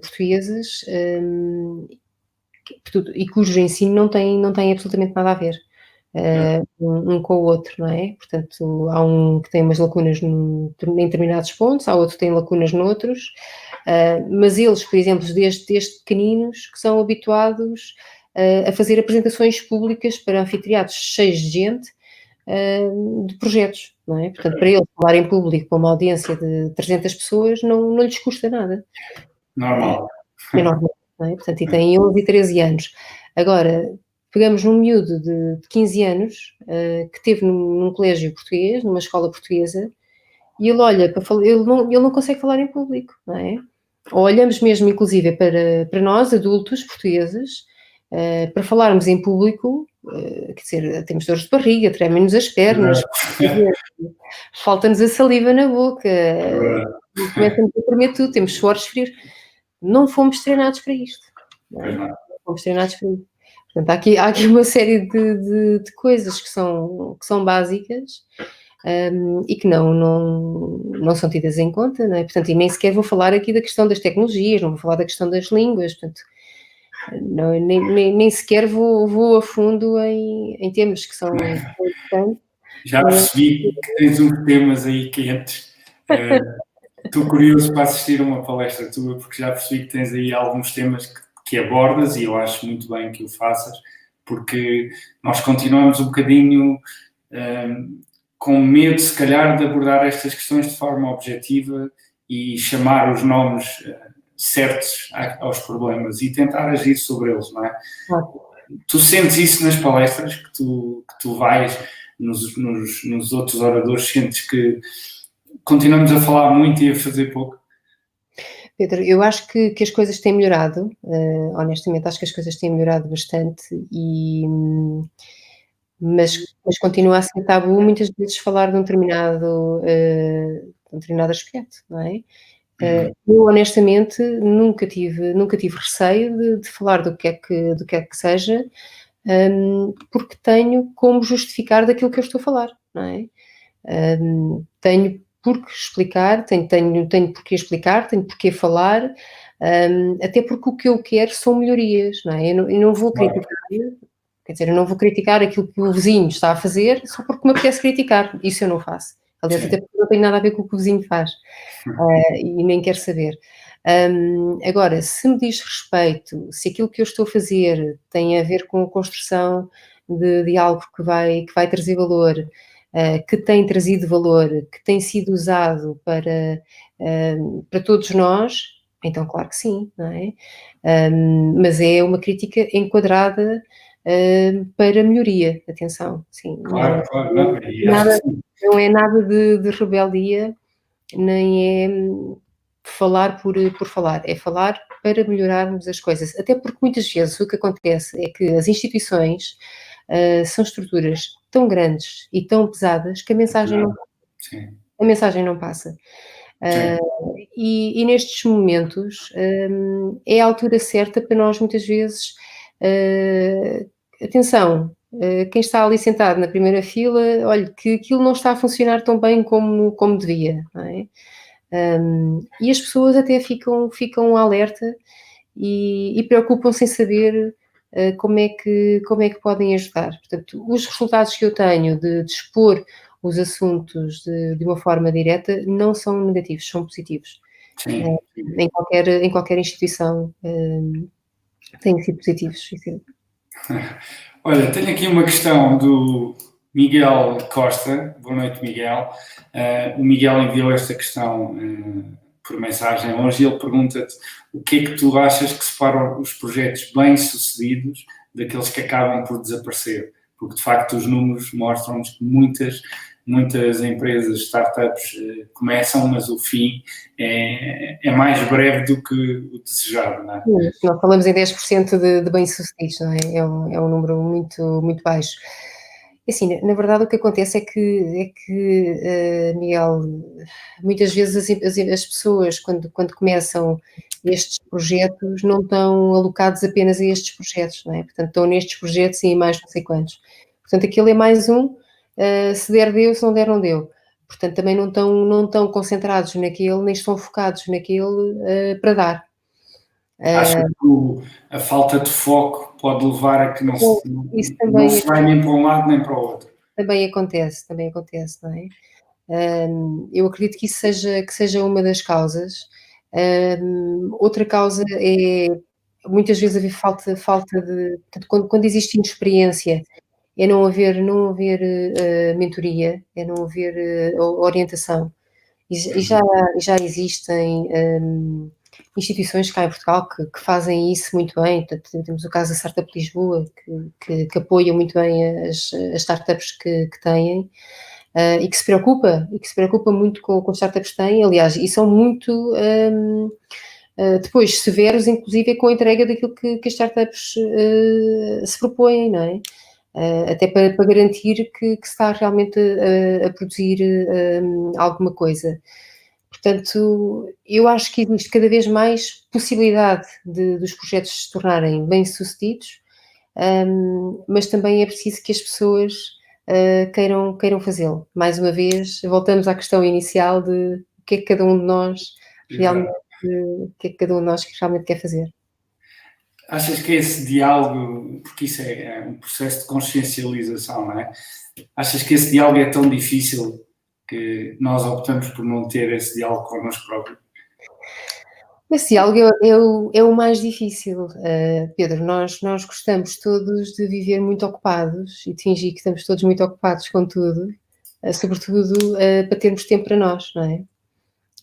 portugueses, e cujo ensino não tem absolutamente nada a ver, um com o outro, não é? Portanto, há um que tem umas lacunas em determinados pontos, há outro que tem lacunas noutros, mas eles, por exemplo, desde pequeninos, que são habituados, a fazer apresentações públicas para anfiteatros cheios de gente, de projetos, não é? Portanto, para eles falar em público para uma audiência de 300 pessoas não lhes custa nada. Normal. É normal, não é? Portanto, e têm 11 e 13 anos. Agora, pegamos num miúdo de 15 anos, que esteve num colégio português, numa escola portuguesa, e ele olha para falar, ele não consegue falar em público, não é? Ou olhamos mesmo, inclusive, para nós, adultos portugueses, para falarmos em público, quer dizer, temos dores de barriga, tremem-nos as pernas, falta-nos a saliva na boca, começa-nos a tremer tudo, temos suores frios. Não fomos treinados para isto, não é? Não fomos treinados para isto. Portanto, há aqui uma série de coisas que são básicas, e que não são tidas em conta, não é? Portanto, e nem sequer vou falar aqui da questão das tecnologias, não vou falar da questão das línguas, portanto, nem sequer vou a fundo em temas que são importantes. Já percebi que tens uns temas aí quentes. Estou curioso para assistir a uma palestra tua, porque já percebi que tens aí alguns temas que abordas e eu acho muito bem que o faças, porque nós continuamos um bocadinho com medo, se calhar, de abordar estas questões de forma objetiva e chamar os nomes certos aos problemas e tentar agir sobre eles, não é? Tu sentes isso nas palestras que tu vais, nos outros oradores, sentes que continuamos a falar muito e a fazer pouco? Pedro, eu acho que as coisas têm melhorado, honestamente acho que as coisas têm melhorado bastante mas continua a ser tabu muitas vezes falar de um determinado aspecto, não é? Eu honestamente nunca tive receio de falar do que é que seja, porque tenho como justificar daquilo que eu estou a falar, não é? Tenho por que explicar, tenho por que explicar, tenho por que falar, até porque o que eu quero são melhorias, não é? Eu não vou criticar, quer dizer, eu não vou criticar aquilo que o vizinho está a fazer só porque me apetece criticar, isso eu não faço. Aliás, até porque não tenho nada a ver com o que o vizinho faz, e nem quero saber. Agora, se me diz respeito, se aquilo que eu estou a fazer tem a ver com a construção de algo que vai trazer valor, que tem trazido valor, que tem sido usado para todos nós, então claro que sim, não é? Mas é uma crítica enquadrada para melhoria, atenção, sim. Claro, não, Não é nada de rebeldia, nem é falar por falar, é falar para melhorarmos as coisas. Até porque muitas vezes o que acontece é que as instituições são estruturas tão grandes e tão pesadas que a mensagem não passa. E nestes momentos é a altura certa para nós muitas vezes, atenção, quem está ali sentado na primeira fila, olhe que aquilo não está a funcionar tão bem como devia, não é? E as pessoas até ficam alerta e preocupam-se em saber como é que podem ajudar. Portanto, os resultados que eu tenho de expor os assuntos de uma forma direta não são negativos, são positivos. Sim. Em qualquer instituição têm sido positivos. Olha, tenho aqui uma questão do Miguel Costa. Boa noite, Miguel. O Miguel enviou esta questão por mensagem hoje e ele pergunta-te o que é que tu achas que separa os projetos bem-sucedidos daqueles que acabam por desaparecer? Porque, de facto, os números mostram-nos que muitas empresas, startups, começam, mas o fim é mais breve do que o desejado, não é? Nós falamos em 10% de bem-sucedidos, não é? É um número muito, muito baixo. Assim, na verdade, o que acontece é que Miguel, muitas vezes as pessoas, quando começam estes projetos, não estão alocados apenas a estes projetos, não é? Portanto, estão nestes projetos e em mais não sei quantos. Portanto, aquilo é mais se der, deu, se não der, não deu. Portanto, também não estão concentrados naquele, nem estão focados naquele para dar. Acho que a falta de foco pode levar a que não se vai nem para um lado nem para o outro. Também acontece, não é? Eu acredito que isso seja uma das causas. Outra causa é muitas vezes haver falta de... Portanto, quando existe inexperiência, é não haver mentoria, é não haver orientação. E já existem instituições cá em Portugal que fazem isso muito bem. Portanto, temos o caso da Startup Lisboa, que apoia muito bem as startups que têm e que se preocupa muito com as startups que têm, aliás, e são muito depois severos, inclusive com a entrega daquilo que as startups se propõem, não é? Até para garantir que se está realmente a produzir alguma coisa. Portanto, eu acho que existe cada vez mais possibilidade dos projetos se tornarem bem-sucedidos, mas também é preciso que as pessoas queiram fazê-lo. Mais uma vez, voltamos à questão inicial de o que é que cada um de nós realmente, quer fazer. Achas que esse diálogo, porque isso é um processo de consciencialização, não é? Achas que esse diálogo é tão difícil que nós optamos por não ter esse diálogo connosco próprios? Esse diálogo é o mais difícil, Pedro. Nós gostamos todos de viver muito ocupados e de fingir que estamos todos muito ocupados com tudo, sobretudo para termos tempo para nós, não é?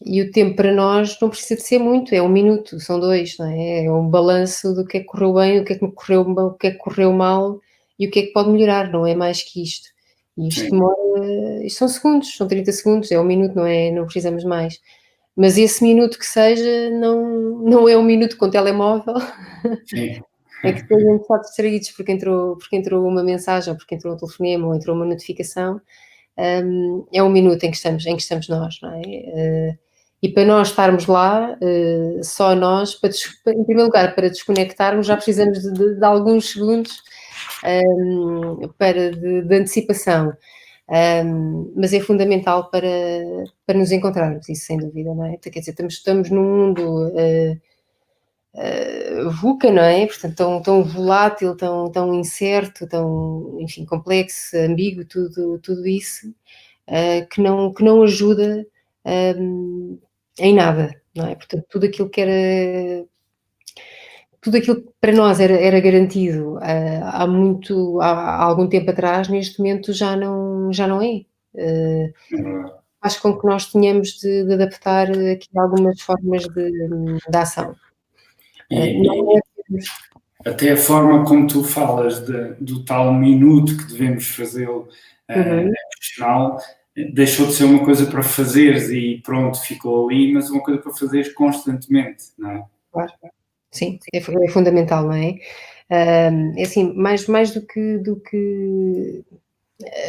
E o tempo para nós não precisa de ser muito, é 1 minuto, são 2, não é? É um balanço do que é que correu bem, o que é que correu mal e o que é que pode melhorar, não é mais que isto. E isto demora, isto são segundos, são 30 segundos, é 1 minuto, não precisamos mais. Mas esse minuto que seja, não é 1 minuto com telemóvel. Sim. É que depois a gente está distraídos porque entrou uma mensagem, ou porque entrou um telefonema, ou entrou uma notificação. É 1 minuto em que estamos nós, não é? E para nós estarmos lá, só nós, em primeiro lugar, para desconectarmos, já precisamos de alguns segundos de antecipação. Mas é fundamental para nos encontrarmos, isso sem dúvida, não é? Quer dizer, estamos num mundo VUCA, não é? Portanto, tão volátil, tão incerto, tão, enfim, complexo, ambíguo, tudo isso, que não ajuda em nada, não é? Portanto, tudo aquilo que para nós era garantido há algum tempo atrás, neste momento já não é. Faz com que nós tenhamos de adaptar aqui algumas formas de ação. Até a forma como tu falas do tal minuto que devemos fazê-lo profissional, deixou de ser uma coisa para fazeres e pronto, ficou ali, mas uma coisa para fazeres constantemente, não é? Claro. Sim, é fundamental, não é? É assim, mais do que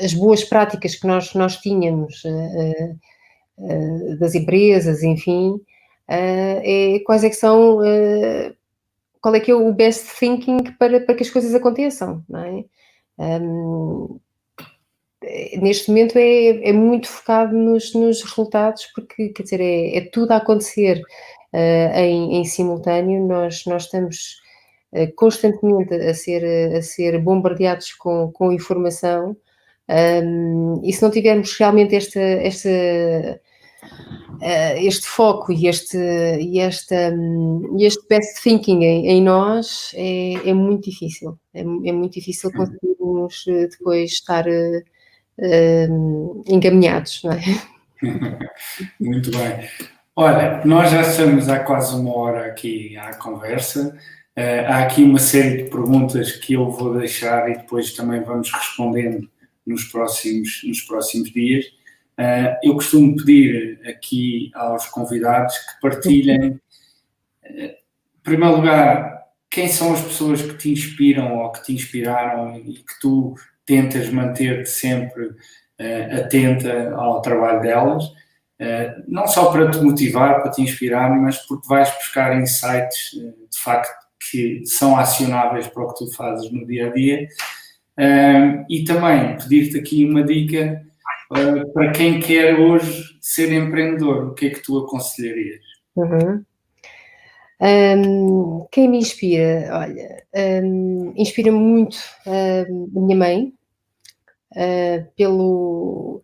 as boas práticas que nós tínhamos das empresas, enfim, quais é que são, qual é que é o best thinking para que as coisas aconteçam, não é? Neste momento é muito focado nos resultados, porque, quer dizer, é tudo a acontecer em simultâneo. Nós estamos constantemente a ser bombardeados com informação E se não tivermos realmente este foco e este best thinking em nós, é muito difícil. É muito difícil conseguirmos depois estar encaminhados, não é? Muito bem. Olha, nós já estamos há quase uma hora aqui à conversa. Há aqui uma série de perguntas que eu vou deixar e depois também vamos respondendo nos próximos dias. Eu costumo pedir aqui aos convidados que partilhem, em primeiro lugar, quem são as pessoas que te inspiram ou que te inspiraram e que tu tentas manter-te sempre atenta ao trabalho delas, não só para te motivar, para te inspirar, mas porque vais buscar insights, de facto, que são acionáveis para o que tu fazes no dia-a-dia. E também pedir-te aqui uma dica para quem quer hoje ser empreendedor, o que é que tu aconselharias? Quem me inspira? Olha, inspira-me muito a minha mãe, pelo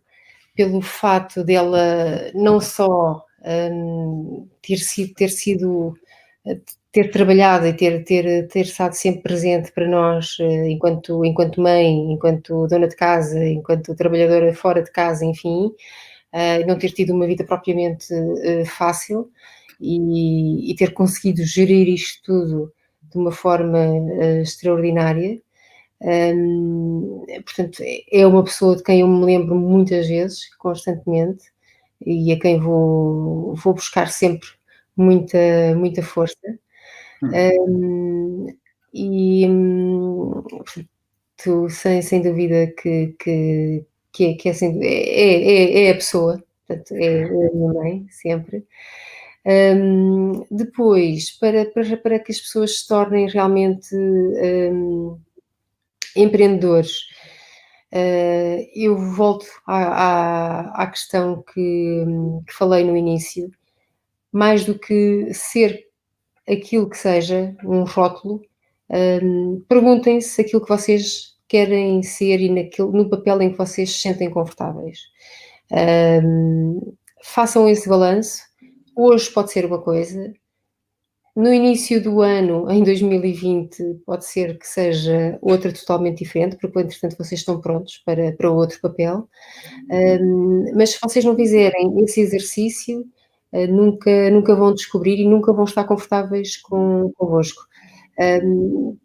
fato dela não só ter trabalhado e ter estado sempre presente para nós, enquanto mãe, enquanto dona de casa, enquanto trabalhadora fora de casa, enfim, não ter tido uma vida propriamente fácil e ter conseguido gerir isto tudo de uma forma extraordinária. Portanto, é uma pessoa de quem eu me lembro muitas vezes, constantemente, e a quem vou buscar sempre muita força. Portanto, sem dúvida que é a pessoa, portanto, é a minha mãe, sempre. Depois, para que as pessoas se tornem realmente empreendedores, eu volto à questão que falei no início, mais do que ser aquilo que seja, um rótulo, perguntem-se aquilo que vocês querem ser e no papel em que vocês se sentem confortáveis. Façam esse balanço. Hoje pode ser uma coisa, no início do ano, em 2020, pode ser que seja outra totalmente diferente, porque entretanto vocês estão prontos para outro papel. Mas se vocês não fizerem esse exercício, nunca vão descobrir e nunca vão estar confortáveis convosco.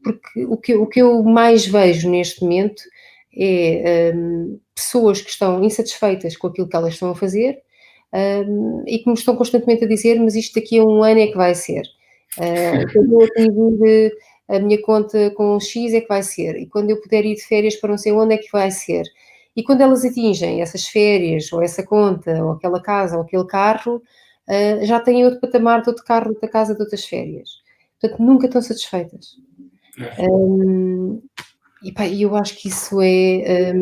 Porque o que eu mais vejo neste momento é pessoas que estão insatisfeitas com aquilo que elas estão a fazer e que me estão constantemente a dizer, mas isto daqui a um ano é que vai ser. Quando eu atingir a minha conta com X é que vai ser, e quando eu puder ir de férias para não sei onde é que vai ser. E quando elas atingem essas férias, ou essa conta, ou aquela casa, ou aquele carro, já têm outro patamar de outro carro, de outra casa, de outras férias. Portanto, nunca estão satisfeitas. E eu acho que isso é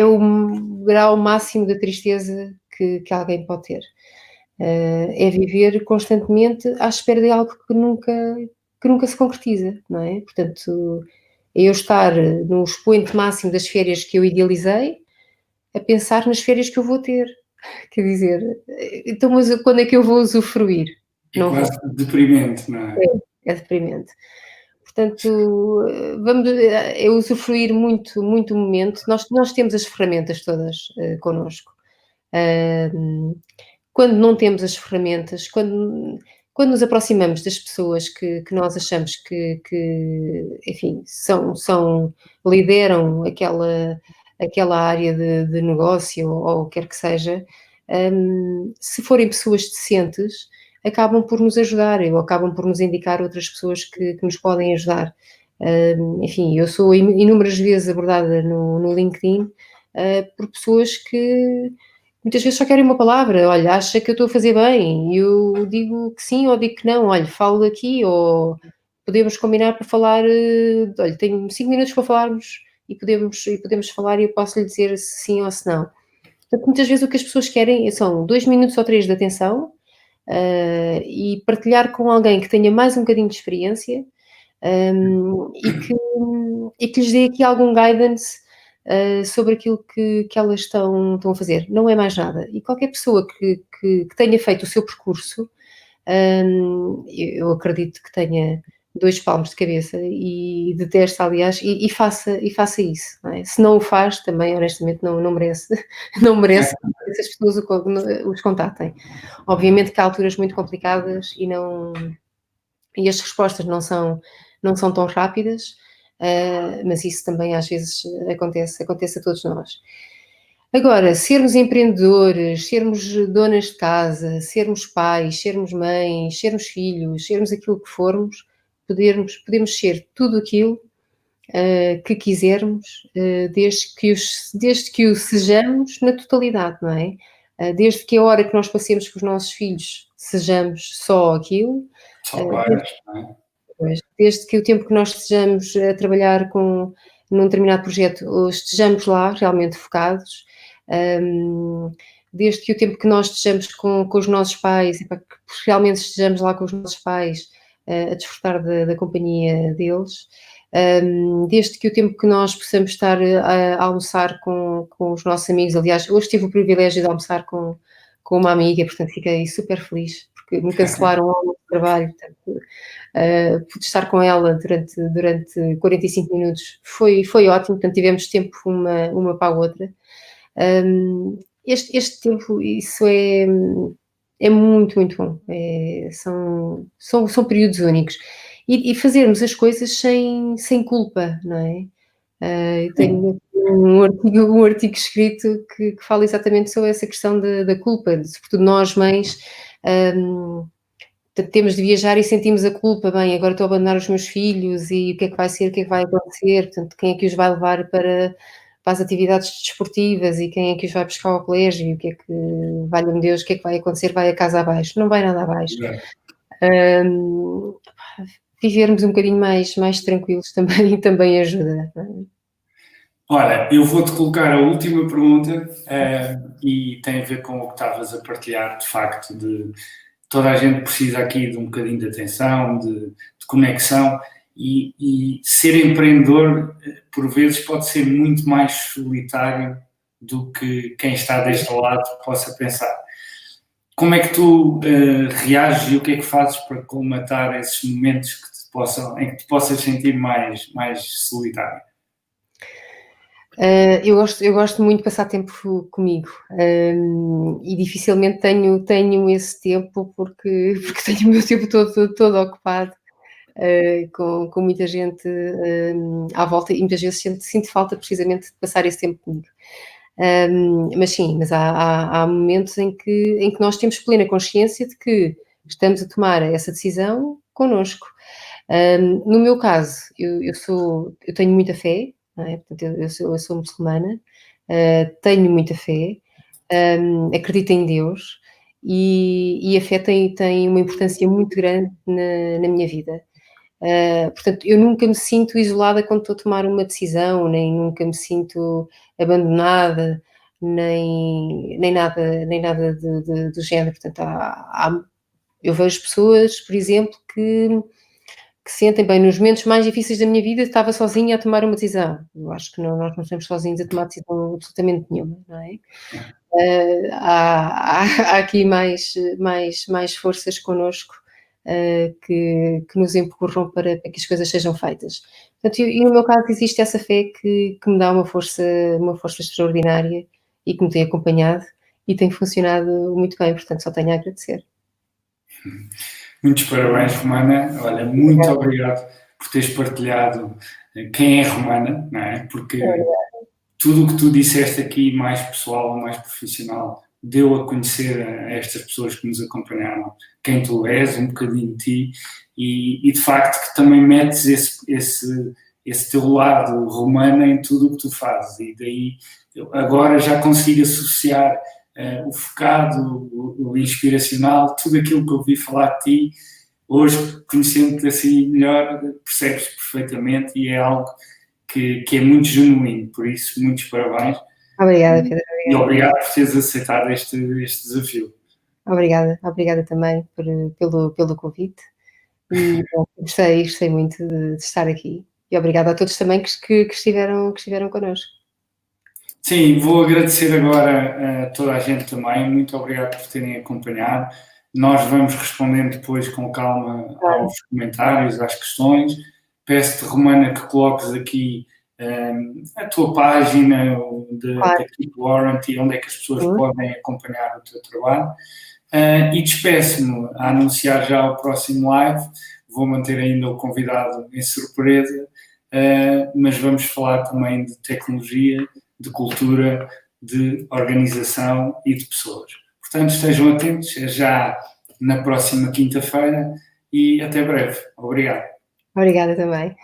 o grau máximo de tristeza que alguém pode ter. É viver constantemente à espera de algo que nunca se concretiza, não é? Portanto, é eu estar no expoente máximo das férias que eu idealizei, a pensar nas férias que eu vou ter. Quer dizer, então, mas quando é que eu vou usufruir? É quase deprimente, não é? É deprimente. Portanto, é usufruir muito o momento. Nós temos as ferramentas todas connosco. Quando não temos as ferramentas, quando nos aproximamos das pessoas que nós achamos que enfim, lideram aquela área de negócio ou o que quer que seja, se forem pessoas decentes, acabam por nos ajudar ou acabam por nos indicar outras pessoas que nos podem ajudar. Enfim, eu sou inúmeras vezes abordada no LinkedIn por pessoas que muitas vezes só querem uma palavra. Olha, acha que eu estou a fazer bem? E eu digo que sim ou digo que não. Olha, falo aqui ou podemos combinar para falar. Olha, tenho 5 minutos para falarmos e podemos falar e eu posso lhe dizer se sim ou se não. Portanto, muitas vezes o que as pessoas querem são 2 minutos ou 3 de atenção e partilhar com alguém que tenha mais um bocadinho de experiência e que lhes dê aqui algum guidance sobre aquilo que elas estão a fazer. Não é mais nada. E qualquer pessoa que tenha feito o seu percurso, eu acredito que tenha 2 palmos de cabeça e detesto, aliás, e faça isso, não é? Se não o faz, também honestamente não merece, não merece que essas pessoas os contatem. Obviamente que há alturas muito complicadas e as respostas não são tão rápidas, mas isso também às vezes acontece a todos nós. Agora, sermos empreendedores, sermos donas de casa, sermos pais, sermos mães, sermos filhos, sermos aquilo que formos, podemos ser tudo aquilo que quisermos, desde que o sejamos na totalidade, não é? Desde que a hora que nós passemos com os nossos filhos sejamos só aquilo. Só pais, não é? Pois, desde que o tempo que nós estejamos a trabalhar num determinado projeto, estejamos lá realmente focados, desde que o tempo que nós estejamos com os nossos pais, e para que realmente estejamos lá com os nossos pais, a desfrutar da companhia deles, desde que o tempo que nós possamos estar a almoçar com os nossos amigos. Aliás, hoje tive o privilégio de almoçar com uma amiga, portanto fiquei super feliz, porque me cancelaram o almoço de trabalho, portanto, pude estar com ela durante 45 minutos, foi ótimo, portanto tivemos tempo uma para a outra. Este tempo, isso é muito, muito bom, são períodos únicos. E fazermos as coisas sem culpa, não é? Eu tenho um artigo escrito que fala exatamente sobre essa questão da culpa, sobretudo nós mães, temos de viajar e sentimos a culpa, bem, agora estou a abandonar os meus filhos e o que é que vai ser, o que é que vai acontecer, portanto, quem é que os vai levar para as atividades desportivas e quem é que os vai buscar ao colégio e o que é que, valha-me Deus, o que é que vai acontecer, vai a casa abaixo, não vai nada abaixo. Vivermos um bocadinho mais tranquilos também ajuda. Olha, eu vou-te colocar a última pergunta e tem a ver com o que estavas a partilhar, de facto, de toda a gente precisa aqui de um bocadinho de atenção, de conexão e ser empreendedor, por vezes, pode ser muito mais solitário do que quem está deste lado possa pensar. Como é que tu reages e o que é que fazes para colmatar esses momentos em que te possas sentir mais solitário? Eu gosto muito de passar tempo comigo, e dificilmente tenho esse tempo porque tenho o meu tempo todo ocupado, com muita gente à volta e muitas vezes sinto falta precisamente de passar esse tempo comigo. Mas sim, há momentos em que nós temos plena consciência de que estamos a tomar essa decisão connosco. No meu caso, eu tenho muita fé, não é? Portanto, eu sou muçulmana, tenho muita fé, acredito em Deus e a fé tem uma importância muito grande na minha vida. Portanto, eu nunca me sinto isolada quando estou a tomar uma decisão, nem nunca me sinto abandonada, nem nada do género. Portanto, eu vejo pessoas, por exemplo, que sentem bem nos momentos mais difíceis da minha vida, estava sozinha a tomar uma decisão. Eu acho que nós não estamos sozinhos a tomar decisão absolutamente nenhuma, não é? Há aqui mais forças connosco que nos empurram para que as coisas sejam feitas. Portanto, e no meu caso existe essa fé que me dá uma força extraordinária e que me tem acompanhado e tem funcionado muito bem, portanto só tenho a agradecer. Muitos parabéns, Romana. Olha, muito obrigado por teres partilhado quem é Romana, não é? Porque tudo o que tu disseste aqui, mais pessoal, mais profissional, deu a conhecer a estas pessoas que nos acompanharam quem tu és, um bocadinho de ti, e de facto que também metes esse teu lado romano em tudo o que tu fazes, e daí eu agora já consigo associar o focado, o inspiracional, tudo aquilo que eu ouvi falar de ti, hoje, conhecendo-te assim melhor, percebes perfeitamente e é algo que é muito genuíno, por isso, muitos parabéns. Obrigada, Pedro. E obrigado por teres aceitado este desafio. Obrigada também pelo convite e bom, gostei muito de estar aqui e obrigada a todos também que estiveram connosco. Sim, vou agradecer agora a toda a gente também. Muito obrigado por terem acompanhado. Nós vamos respondendo depois com calma aos comentários, às questões. Peço-te, Romana, que coloques aqui a tua página da Keep Warranty, onde é que as pessoas podem acompanhar o teu trabalho. E despeço-me a anunciar já o próximo live. Vou manter ainda o convidado em surpresa, mas vamos falar também de tecnologia, de cultura, de organização e de pessoas. Portanto, estejam atentos, é já na próxima quinta-feira e até breve. Obrigado. Obrigada também.